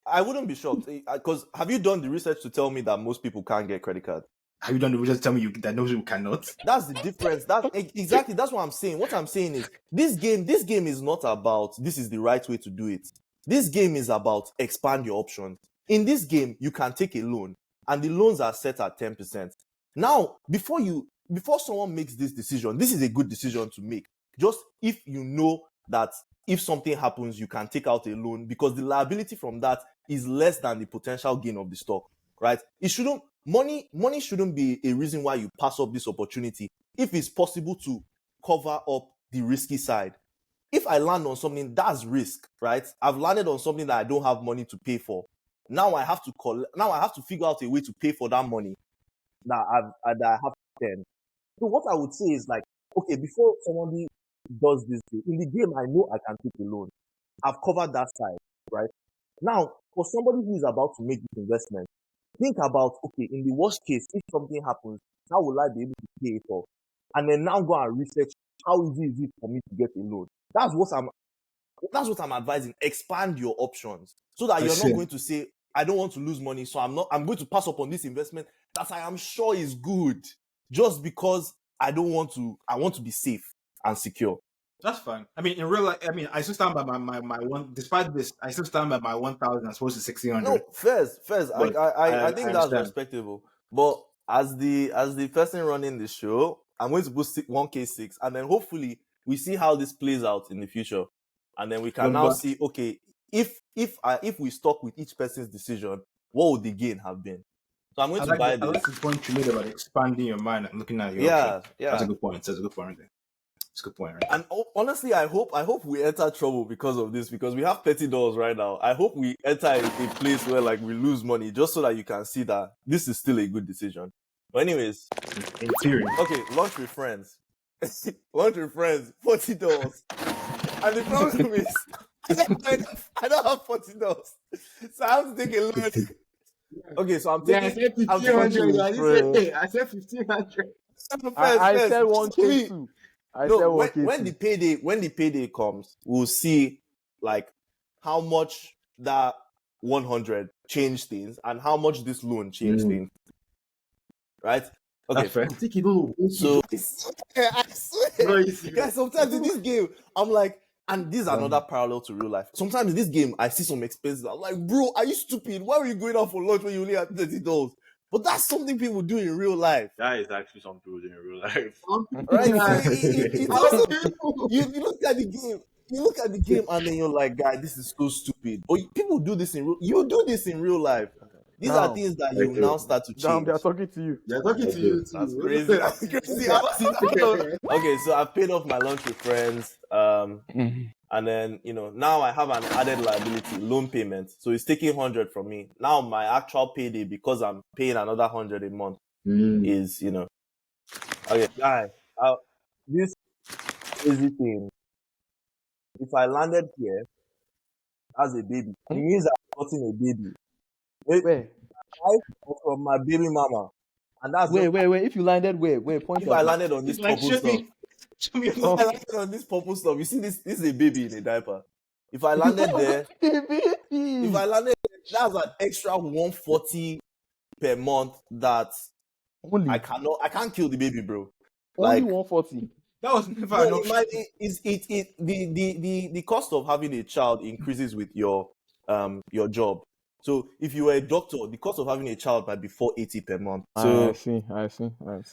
I wouldn't be shocked because have you done the research to tell me that most people can't get credit cards? Have you done the research to tell me that most people cannot? That's the difference. Exactly. That's what I'm saying. What I'm saying is this game is not about this is the right way to do it. This game is about expand your options. In this game, you can take a loan, and the loans are set at 10%. Now, before someone makes this decision, this is a good decision to make. Just if you know that if something happens, you can take out a loan because the liability from that is less than the potential gain of the stock, right? Money shouldn't be a reason why you pass up this opportunity if it's possible to cover up the risky side. If I land on something, that's risk, right? I've landed on something that I don't have money to pay for. Now I have to figure out a way to pay for that money that I have to spend. So what I would say is like, okay, before somebody does this in the game, I know I can take a loan. I've covered that side, right? Now, for somebody who is about to make this investment, think about, okay, in the worst case, if something happens, how will I be able to pay it off? And then now go and research how easy is it for me to get a loan. That's what I'm advising. Expand your options so that you're not going to say, I don't want to lose money, so I'm going to pass up on this investment that I am sure is good just because I want to be safe and secure. That's fine. I mean, in real life, I still stand by my one. Despite this, I still stand by my 1,000 as opposed to 1,600. No, first, I think that's respectable. But as the person running the show, I'm going to put 1K6, and then hopefully we see how this plays out in the future, and then we can now see, okay, if we stuck with each person's decision, what would the gain have been? So I'm going to buy this. I like the point you made about expanding your mind and looking at your options. Yeah. That's a good point. That's a good point. It's a good point. Right? And honestly, I hope we enter trouble because of this, because we have petty doors right now. I hope we enter a place where like we lose money just so that you can see that this is still a good decision. But anyways, in theory, okay, lunch with friends, lunch with friends, $40, and the problem is I don't have $40, so I have to take a loan. Okay, so I'm taking. I said 1,500. I said 1,500. I said 1K too. When the payday comes, we'll see like how much that 100 change things and how much this loan changed things. Right? Okay. That's fair. I think you don't know. So I swear, No, you see. guys, sometimes in this game, I'm like, and this is another parallel to real life. Sometimes in this game, I see some expenses. I'm like, bro, are you stupid? Why were you going out for lunch when you only have $30? But that's something people do in real life. That is actually something people do in real life. Right? Right. It's also, you look at the game. You look at the game and then you're like, guy, this is so stupid. But people do this you do this in real life. These Now, are things that you now start to Damn, change. they are talking to you. They're talking to you too. That's crazy. That's crazy. Okay, so I've paid off my lunch with friends. And then, now I have an added liability, loan payment. So it's taking 100 from me. Now my actual payday, because I'm paying another 100 a month, is, okay, guy, this crazy thing. If I landed here as a baby, it means I'm getting a baby. Where? From my baby mama. And that's Wait. If you landed where? Point if out. I landed on this Like, purple show me. stuff. If I landed on this purple stuff, you see this is a baby in a diaper. If I landed there, if I landed there, that's an extra 140 per month that Only I can't kill the baby, bro. only Like 140. That was never no, an option. the cost of having a child increases with your job. So if you were a doctor, the cost of having a child might be $480 per month. So I see.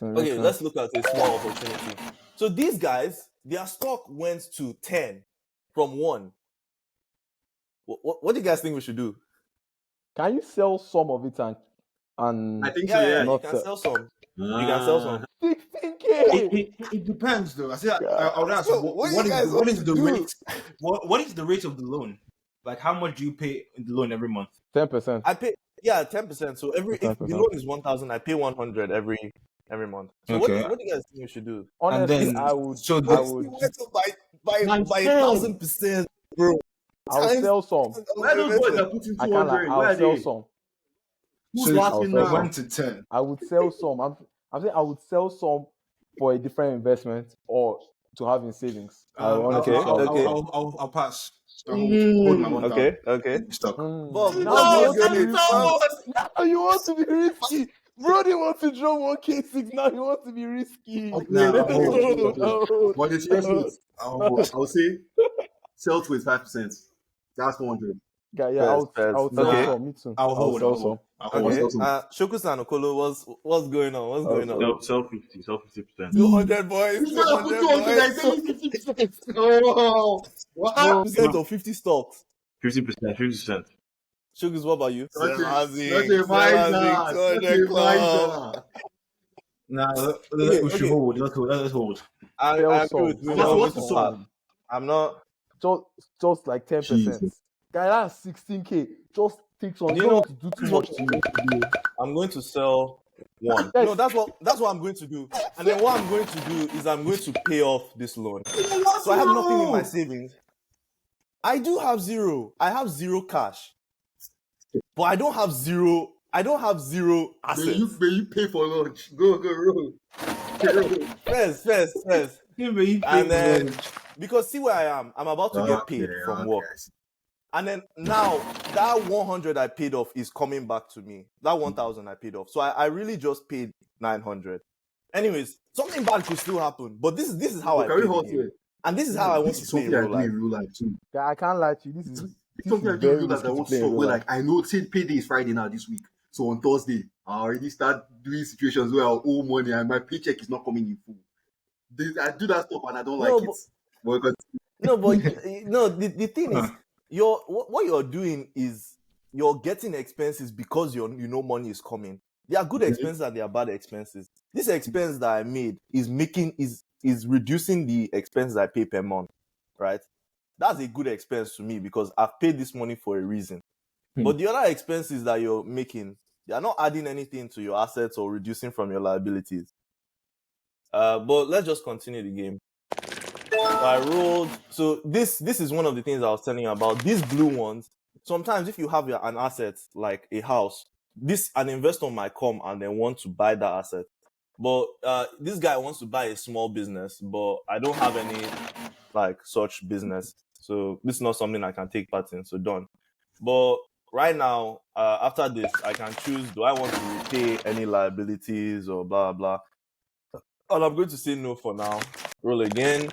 okay, let's look at a small opportunity. So these guys, their stock went to 10 from 1. What do you guys think we should do? Can you sell some of it and I think so, Yeah, yeah. you not can sell. sell some. You can sell some. 16K. It depends, though. I would ask, So, what do you guys want is to the do? rate? What is the rate of the loan? Like, how much do you pay in the loan every month? 10%. I pay 10%. So if the 10%. loan is 1,000, I pay 100 every month. So Okay. what do you guys think we should do? Honestly, then- I would. so I this- would. You went up by Times 1,000%, bro. I would sell some. Why those boys are putting I can't lie. 200? Where I'll are sell they? some. Who's So laughing I'll I sell now? went to 10. I would sell some. I'm saying I would sell some for a different investment or to have in savings. I honestly Okay, sell okay. some. I'll pass. I'll hold my 1,000 Okay. stock. Bob, Now Bob, you want to be good. risky. Now you want to be risky. Bro, they want to draw 1K6. Now you want to be risky. Nah, No. But the seriousness, I'll say sell to is 5%. That's 100. Yeah, First, I'll first. sell Okay. some. Me too. I'll hold. sell I'll some. hold. I'll hold. Okay. What's up? Shoku-san Okolo, what's going on? What's going on? Sell 50%. 200 boys. 200 boys. Oh, Bro, 5% or 50 stocks. 50%. Shokus, what about you? That's Semazik, a miser. 200 That's a club. miser. Nah, Okay, we should okay. hold. Let's hold. I'm Sell good. some. That's I'm what's good the to sum? swap. I'm not. Just like 10%. Jesus. Guy, that's 16K. Just take some. You You don't know, want to do too much to you. I'm going to sell one. Yes. No, that's what I'm going to do. And then what I'm going to do is I'm going to pay off this loan. So I have nothing in my savings. I do have zero. I have zero cash. But I don't have zero May assets. you pay for lunch. Go, roll. First. And then because see where I am, I'm about to get paid from work. And then now that 100 I paid off is coming back to me. That 1,000 I paid off. So I really just paid 900. Anyways, something bad could still happen. But this is how I Can play we the hold game. here? And this is how I want This is to play in something I real do life. in real life too. Guy, I can't lie to you. This is Something I do very in real life risky I to want to play in stop. real Where life. like I know say payday is Friday now this week. So on Thursday, I already start doing situations where I owe money and my paycheck is not coming in full. I do that stuff and I don't like No, it. Because The thing is, what you're doing is you're getting expenses because you know money is coming. There are good expenses and there are bad expenses. This expense that I made is reducing the expenses I pay per month, right? That's a good expense to me because I've paid this money for a reason. But the other expenses that you're making, they are not adding anything to your assets or reducing from your liabilities. But let's just continue the game. So I rolled. So this is one of the things I was telling you about. These blue ones, sometimes if you have an asset like a house, an investor might come and then want to buy that asset. But this guy wants to buy a small business, but I don't have any like such business. So this is not something I can take part in. So done. But right now, after this, I can choose: do I want to repay any liabilities or blah blah? And I'm going to say no for now. Roll again.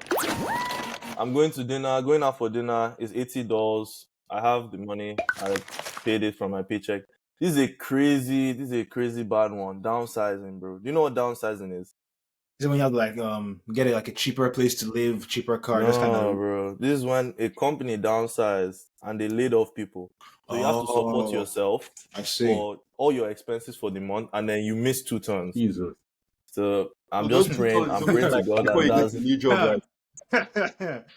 I'm going to dinner. Going out for dinner is $80. I have the money. I paid it from my paycheck. This is a crazy bad one. Downsizing, bro. Do you know what downsizing is? Is it when you have to like get like a cheaper place to live, cheaper car, just kind No, of bro. This is when a company downsized and they laid off people. So you have to support oh yourself I see. for all your expenses for the month, and then you miss 2 turns. Jesus. So So I'm those just two praying. tons is I'm almost praying to like God before that you get that's a new job, right?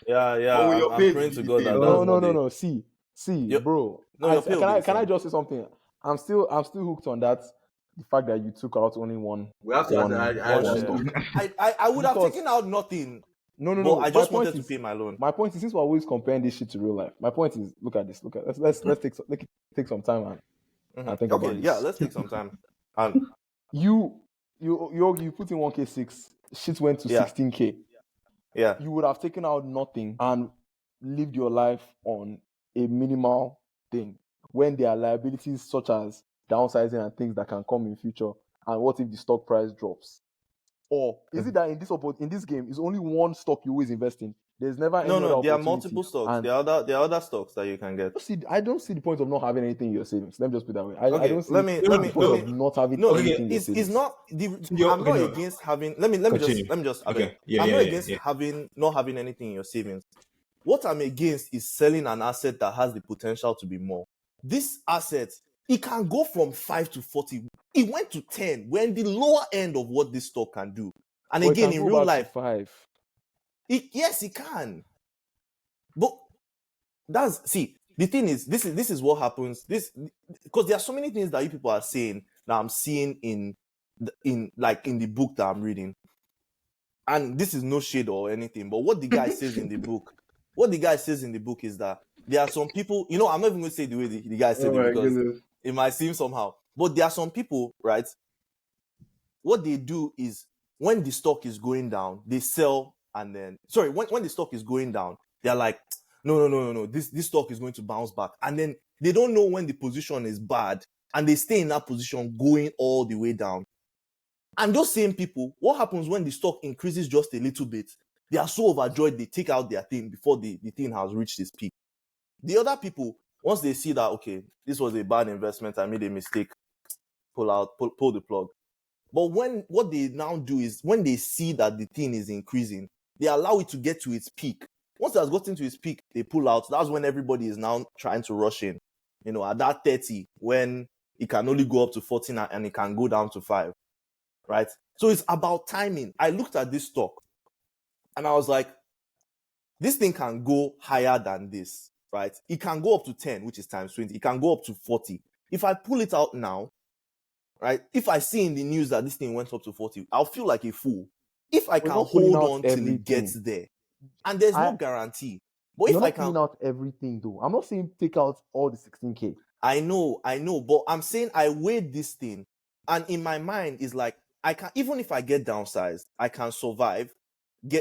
yeah. But with your I'm pay, praying to the God that thing. that's No, not no, the no. See, your bro. no your pay will Can be I the can I same. just say something? I'm still hooked on that. The fact that you took out only one We have to. one One one share. stock. I would have Because taken out nothing, but no. I just wanted to pay my loan. My point is, since we're always comparing this shit to real life, my point is, look at this. Look at let's take some time and think about Okay, yeah, this. let's take some time. And You you put in 1K6, shit went to yeah, 16K. yeah. You would have taken out nothing and lived your life on a minimal thing when there are liabilities such as downsizing and things that can come in future. And what if the stock price drops? Or is it that in this game is only one stock you always invest in? There's never No, any no, other there are opportunity. multiple stocks. And There are other stocks that you can get. I don't see the point of not having anything in your savings. Let me just put it that way. I Okay, don't see the point of not having no, anything in your it's savings. not the Yo, I'm okay, not no. against having Continue. let me just I beg. Okay. Yeah, I'm yeah, not yeah, against yeah. having not having anything in your savings. What I'm against is selling an asset that has the potential to be more. This asset, it can go from 5 to 40. It went to 10. We're in the lower end of what this stock can do. And But it again, can in go real back to life, 5. yes, it can. But the thing is this is what happens. This because there are so many things that you people are saying that I'm seeing in the book that I'm reading. And this is no shade or anything, but what the guy says in the book, is that there are some people, I'm not even going to say the way the guy said Oh it my because goodness. it might seem somehow. But there are some people, right? What they do is when the stock is going down, they sell and then when the stock is going down, they're like, no. This stock is going to bounce back. And then they don't know when the position is bad and they stay in that position going all the way down. And those same people, what happens when the stock increases just a little bit? They are so overjoyed they take out their thing before the thing has reached its peak. The other people, once they see that, okay, this was a bad investment, I made a mistake, pull the plug. But what they now do is when they see that the thing is increasing, they allow it to get to its peak. Once it has gotten to its peak, they pull out. That's when everybody is now trying to rush in. At that 30, when it can only go up to 14 and it can go down to 5, right? So it's about timing. I looked at this stock and I was like, this thing can go higher than this, right? It can go up to 10, which is times 20. It can go up to 40. If I pull it out now, right? If I see in the news that this thing went up to 40, I'll feel like a fool. If I We're can not pulling hold out on till it everything. gets there, and there's no I guarantee. But You're if I not can, pulling out everything though. I'm not saying take out all the 16K. I know, but I'm saying I weighed this thing, and in my mind is like, I can, even if I get downsized, I can survive,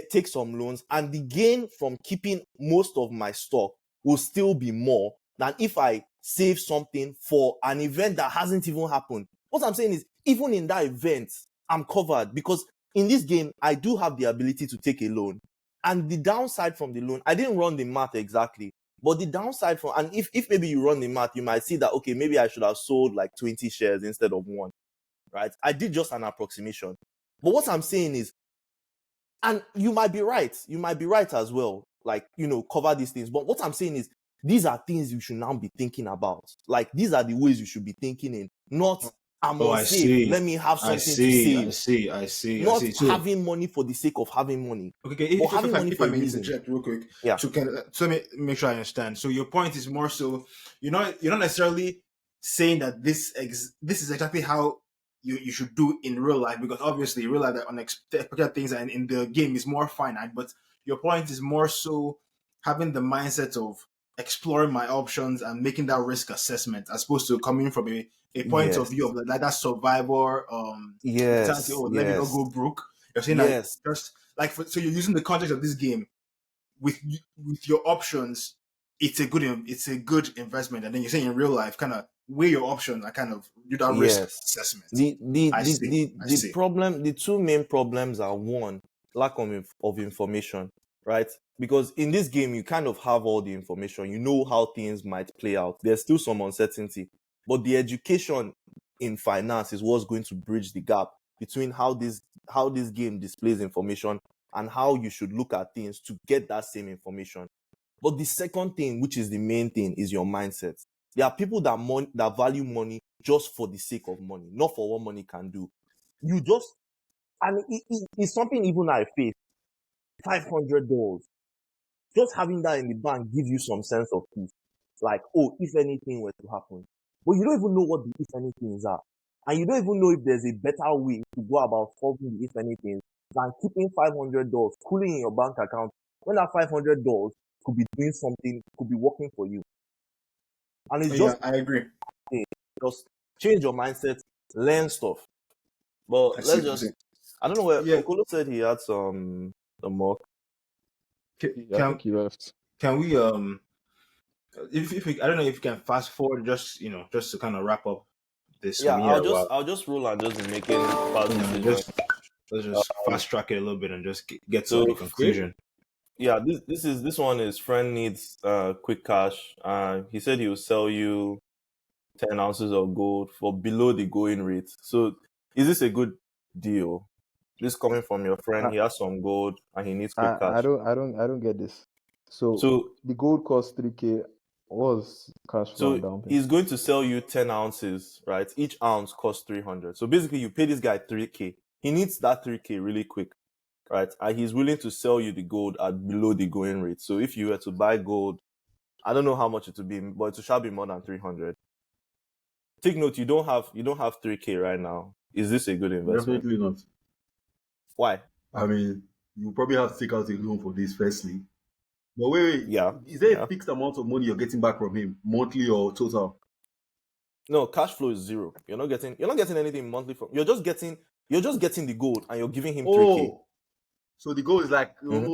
take some loans, and the gain from keeping most of my stock will still be more than if I save something for an event that hasn't even happened. What I'm saying is, even in that event, I'm covered because in this game, I do have the ability to take a loan. And the downside from the loan, I didn't run the math exactly, but the downside from, and if maybe you run the math, you might see that, okay, maybe I should have sold like 20 shares instead of one, right? I did just an approximation. But what I'm saying is, and you might be right as well, like, cover these things. But what I'm saying is, these are things you should now be thinking about. Like, these are the ways you should be thinking in, not, I'm Oh, I unsafe, see. let me have I something to see. I save. see. I see. I Not see. So having money for the sake of having money, okay, but if having money if for I a may reason. interject real quick, Yeah. so let me make sure I understand. So your point is more so you're not necessarily saying that this is exactly how you should do in real life, because obviously real life that unexpected things and in the game is more finite. But your point is more so having the mindset of exploring my options and making that risk assessment as opposed to coming from a point of Yes. view of like that survivor mentality. Yes. Oh, let me not Yes. go broke. You're saying that Yes. just like so you're using the context of this game with your options it's a good investment. And then you're saying in real life, kind of weigh your options and kind of do that risk Yes. assessment. The I the see. the, I the see. problem, the two main problems are one, lack of information, right? Because in this game you kind of have all the information. You know how things might play out. There's still some uncertainty, but the education in finance is what's going to bridge the gap between how this game displays information and how you should look at things to get that same information. But the second thing, which is the main thing, is your mindset. There are people that value money just for the sake of money, not for what money can do. You just, and it's something even I face. $500. Just having that in the bank gives you some sense of peace. Like, oh, if anything were to happen. But you don't even know what the if anythings are. And you don't even know if there's a better way to go about solving the if anything than keeping $500 cooling in your bank account when that $500 could be doing something, could be working for you. And it's Yeah, just, I agree. just change your mindset, learn stuff. But I see. let's just, I don't know where Yeah. Okolo said he had some mock. I Can think he left. can we if we, I don't know if you can fast forward just to kind of wrap up this. We've Yeah, been I'll here a just while. I'll just roll and just be making fast decisions. Just let's just fast track it a little bit and just get to So like a conclusion. yeah, this one is friend needs quick cash. He said he will sell you 10 ounces of gold for below the going rate. So is this a good deal? This coming from your friend, I, he has some gold and he needs quick I cash. don't get this. So So the gold cost 3K. What was cash flow and down payment? he's going to sell you 10 ounces, right? Each ounce costs 300. So basically you pay this guy 3K. He needs that 3K really quick, right? And he's willing to sell you the gold at below the going rate. So if you were to buy gold, I don't know how much it would be, but it shall be more than 300. Take note, you don't have 3K right now. Is this a good investment? Definitely not. Why? I mean, you probably have to take out a loan for this firstly. But wait, Yeah. is there Yeah. a fixed amount of money you're getting back from him, monthly or total? No, cash flow is zero. You're not getting anything monthly from. You're just getting the gold and you're giving him 3K. Oh, so the goal is like Mhm.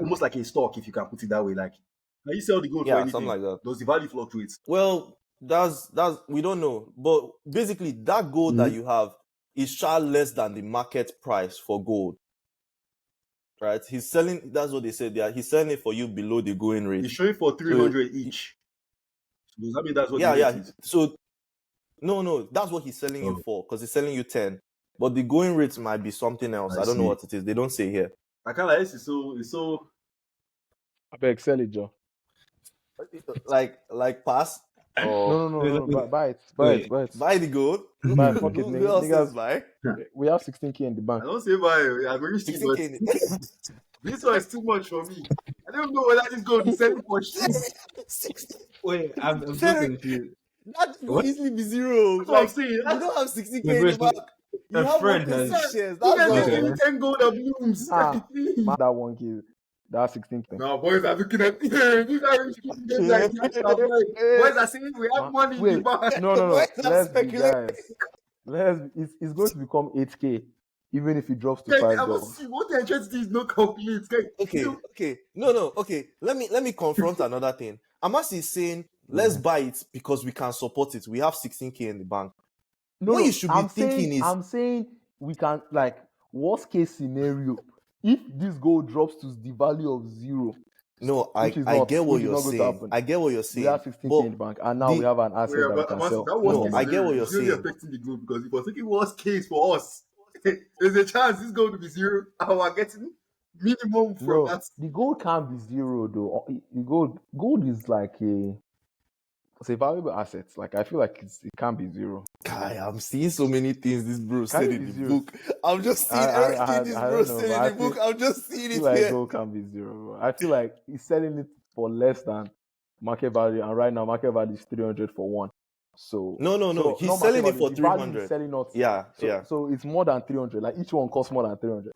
almost like a stock, if you can put it that way. Like, can you sell the gold for Yeah, anything? something like that. Does the value fluctuate? Well, that's we don't know, but basically that gold that you have is far less than the market price for gold, right? He's selling. That's what they said. He's selling it for you below the going rate. It's showing for 300 each. So does that mean that's what the rate is? So no, that's what he's selling you for because he's selling you 10. But the going rate might be something else. I don't know see. what it is. They don't say here. I can't like this. It's so. I beg, sell it, Joe. Like pass or No. Buy it. Wait. buy the gold. Buy, fuck it, Who else niggas. says buy? We have 16K in the bank. I don't say buy. I'm very cheap, but 16K. this one is too much for me. I don't know whether this gold is selling for shit. Wait, I'm so Very- confused. That could What? easily be zero. That's what I'm Like, saying. you don't have 60K Wait, in the wait, bank. You a have friend 1.6 has- shares. You That's guys all. just Okay. give me 10 gold and blooms. That 1K, that 16K. No, boys are looking at you guys like boys are saying we have money in the Wait, bank. no. Why is that Let's be speculating? guys. It's going to become 8K, even if it drops to Guys, I $5. must see what they're trying to do is not complete. Guys, Okay. No. Okay. Let me confront another thing. Amasi is saying let's buy it because we can support it. We have 16K in the bank. What you should be thinking is I'm saying we can, like, worst case scenario, if this gold drops to the value of zero, no. which is I not- get what which is you're not going to saying. happen. I get what you're we saying. have 16K But in the bank, and now we have an asset that we can sell. that No, worst case I get what scenario you're is really saying. affecting the group because if we're taking worst case for us, there's a chance this is going to be zero and we're getting minimum from No, that. the gold can't be zero though. The gold is like it's a valuable asset. Like, I feel like it can't be zero. Kai, I'm seeing so many things this bro said it in be the zero? book. I'm just seeing everything this I bro don't know, said but in I the book. feel- I'm just seeing feel it like here. gold can be zero. Bro. I feel like he's selling it for less than market value, and right now market value is 300 for one. So No. so He's not selling market it for value, the value 300. he's selling not. Yeah, So, yeah. So it's more than 300. Like, each one costs more than 300,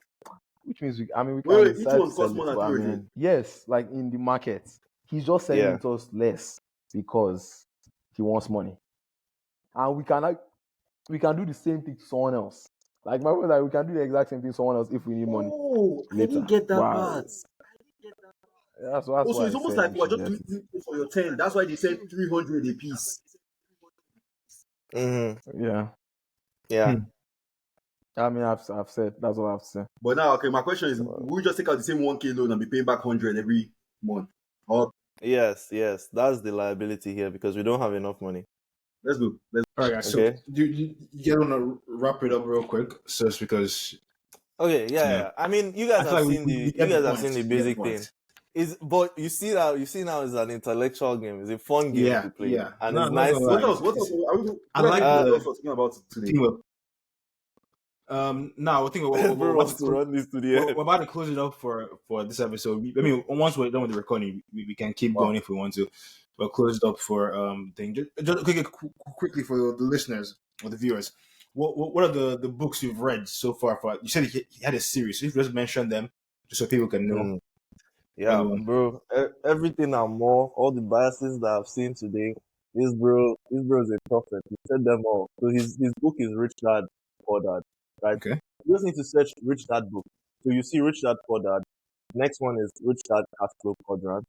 which means we can Wait, each decide one to sell costs more it. than But, I 300? mean, yes, like in the market, he's just selling Yeah. it us less because he wants money, and we can do the same thing to someone else. Like my brother, we can do the exact same thing to someone else if we need money Oh, I later. didn't get that Wow. part. That's Also, why it's I almost said like we we're should just get doing it. it for your 10. That's why they said 300 a piece. Yeah. Yeah. I mean, I've said that's what I've said. But now, okay, my question is, will we just take out the same 1K loan and be paying back 100 every month? Or Yes, that's the liability here because we don't have enough money. let's go. All right, guys. So Okay. you want to wrap it up real quick, so it's because Okay, yeah, Yeah. yeah. I mean, you I guys feel have like seen we the get the point. seen the We get the basic point. thing. But you see now it's an intellectual game. It's a fun game Yeah, to play. yeah. And No, it's I'm not nice gonna to What lie. else? What else? I What like are the you talking about today? team up. No, I think Bro we're wants to run this to the we're end. about to close it up for this episode. I mean, once we're done with the recording, we can keep Wow. going if we want to. We'll close it up for thing. Just quickly for the listeners or the viewers. What are the books you've read so far? For you said he had a series. So if you just mention them, just so people can know. Mm. Yeah, Anyone. bro. Everything and more, all the biases that I've seen today, this bro is a prophet. He said them all. So his book is Rich Dad Poor Dad, right? Okay. You just need to search Rich Dad book. So you see Rich Dad Poor Dad. Next one is Rich Dad Cash Flow Quadrant.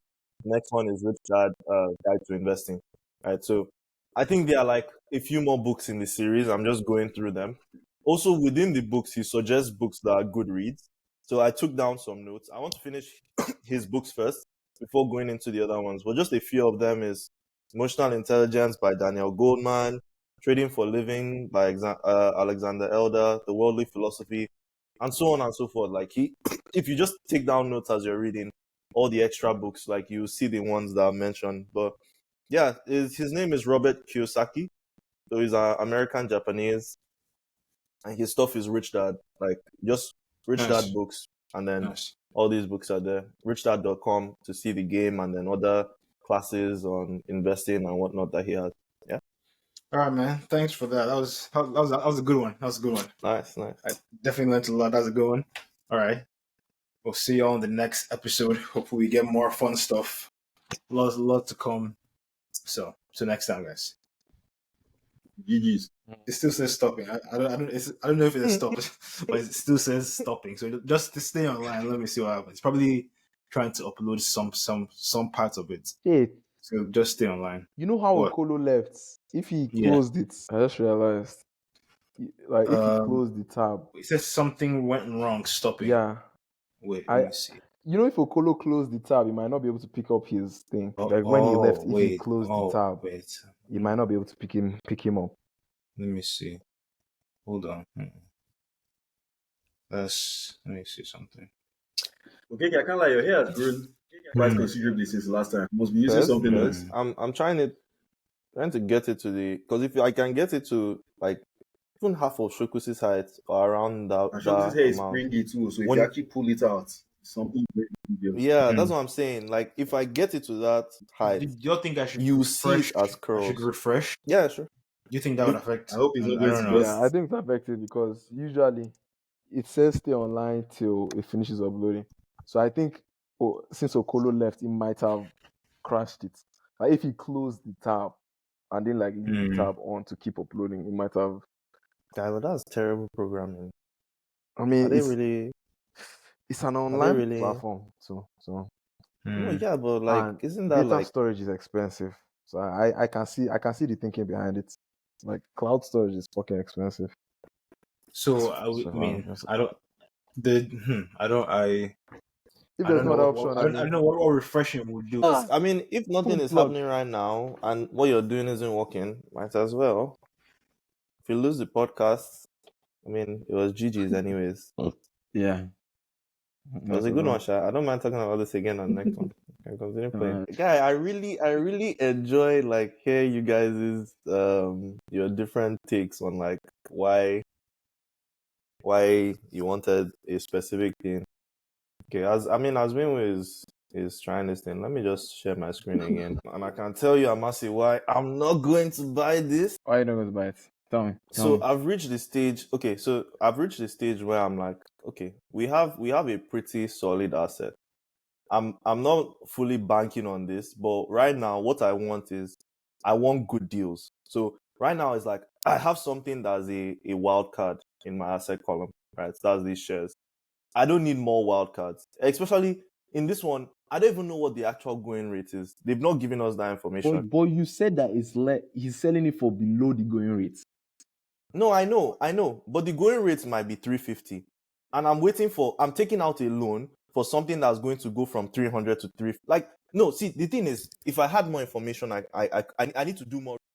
Next one is Rich Dad Guide to Investing. Right. So I think there are like a few more books in the series. I'm just going through them. Also within the books, he suggests books that are good reads. So I took down some notes. I want to finish his books first before going into the other ones. But just a few of them is Emotional Intelligence by Daniel Goldman, Trading for Living by Alexander Elder, The Worldly Philosophy, and so on and so forth. Like if you just take down notes as you're reading all the extra books, like you see the ones that I mentioned. But yeah, his name is Robert Kiyosaki. So he's American Japanese, and his stuff is Rich Dad. Like just Rich Nice. Dad books, and then Nice. all these books are there. richdad.com to see the game and then other classes on investing and whatnot that he has. Yeah. All right, man. Thanks for that. That was a good one. That was a good one. Nice. I definitely learned a lot. That was a good one. All right. We'll see you all in the next episode. Hopefully, we get more fun stuff. Lot to come. So, till next time, guys. GG's. It still says stopping. I don't know if it stopped, but it still says stopping. So just to stay online. Let me see what happens. Probably trying to upload some parts of it. Hey, So just stay online. you know how What? Okolo left? If he Yeah. closed it, I just realized. Like if he Um, closed the tab, It says something went wrong. Stopping. yeah. Wait. I Let me see. You know, if Okolo closed the tab, he might not be able to pick up his thing. Oh, Like when he left, if he wait. closed the tab, Wait. he might not be able to pick him up. Let me see. Hold on. Let me see something. Okay, I can't lie. Your hair has grown quite considerably since the last time. Must be using something else. I'm trying to get it to the, because if I can get it to like even half of Shoku's height or around that, And Shoku's hair is amount. springy too, so if When- you actually pull it out, something very obvious. Yeah, that's what I'm saying. Like if I get it to that height, Do you think I should you see refresh? it as I should curls. refresh. Yeah, sure. Do you think that would affect? I hope it's not I going don't to know. just- Yeah, I think it's affected because usually it says stay online till it finishes uploading. So I think since Okolo left, he might have crashed it. Like if he closed the tab and then like leave the tab on to keep uploading, it might have. Guy, but that's terrible programming. I mean, Are they really? it's an online really- platform, so No, yeah, but like, and isn't that data like? storage is expensive. So I can see the thinking behind it. Like cloud storage is fucking expensive. So I don't. If I there's don't no know. other option, I don't know what refreshing would do. I mean, if nothing Full is plug. happening right now and what you're doing isn't working, might as well. If you lose the podcast, I mean, it was GG's anyways. Yeah. It was a good one, Sha. I don't mind talking about this again on the next one. I can continue playing. Guy, I really enjoy like hear you guys' your different takes on like why you wanted a specific thing. Okay, as Minwu is trying this thing, let me just share my screen again. And I can tell you, Amasi, why I'm not going to buy this. Why are you not going to buy it? Tell me. So I've reached the stage. Okay, so I've reached the stage where I'm like, okay, we have a pretty solid asset. I'm not fully banking on this, but right now what I want is I want good deals. So right now it's like I have something that's a wild card in my asset column, right? That's these shares. I don't need more wild cards, especially in this one, I don't even know what the actual going rate is. They've not given us that information. But you said that he's selling it for below the going rate. No, I know, but the going rate might be 350, and I'm taking out a loan for something that's going to go from 300 to 3. Like, no, see, the thing is, if I had more information, I need to do more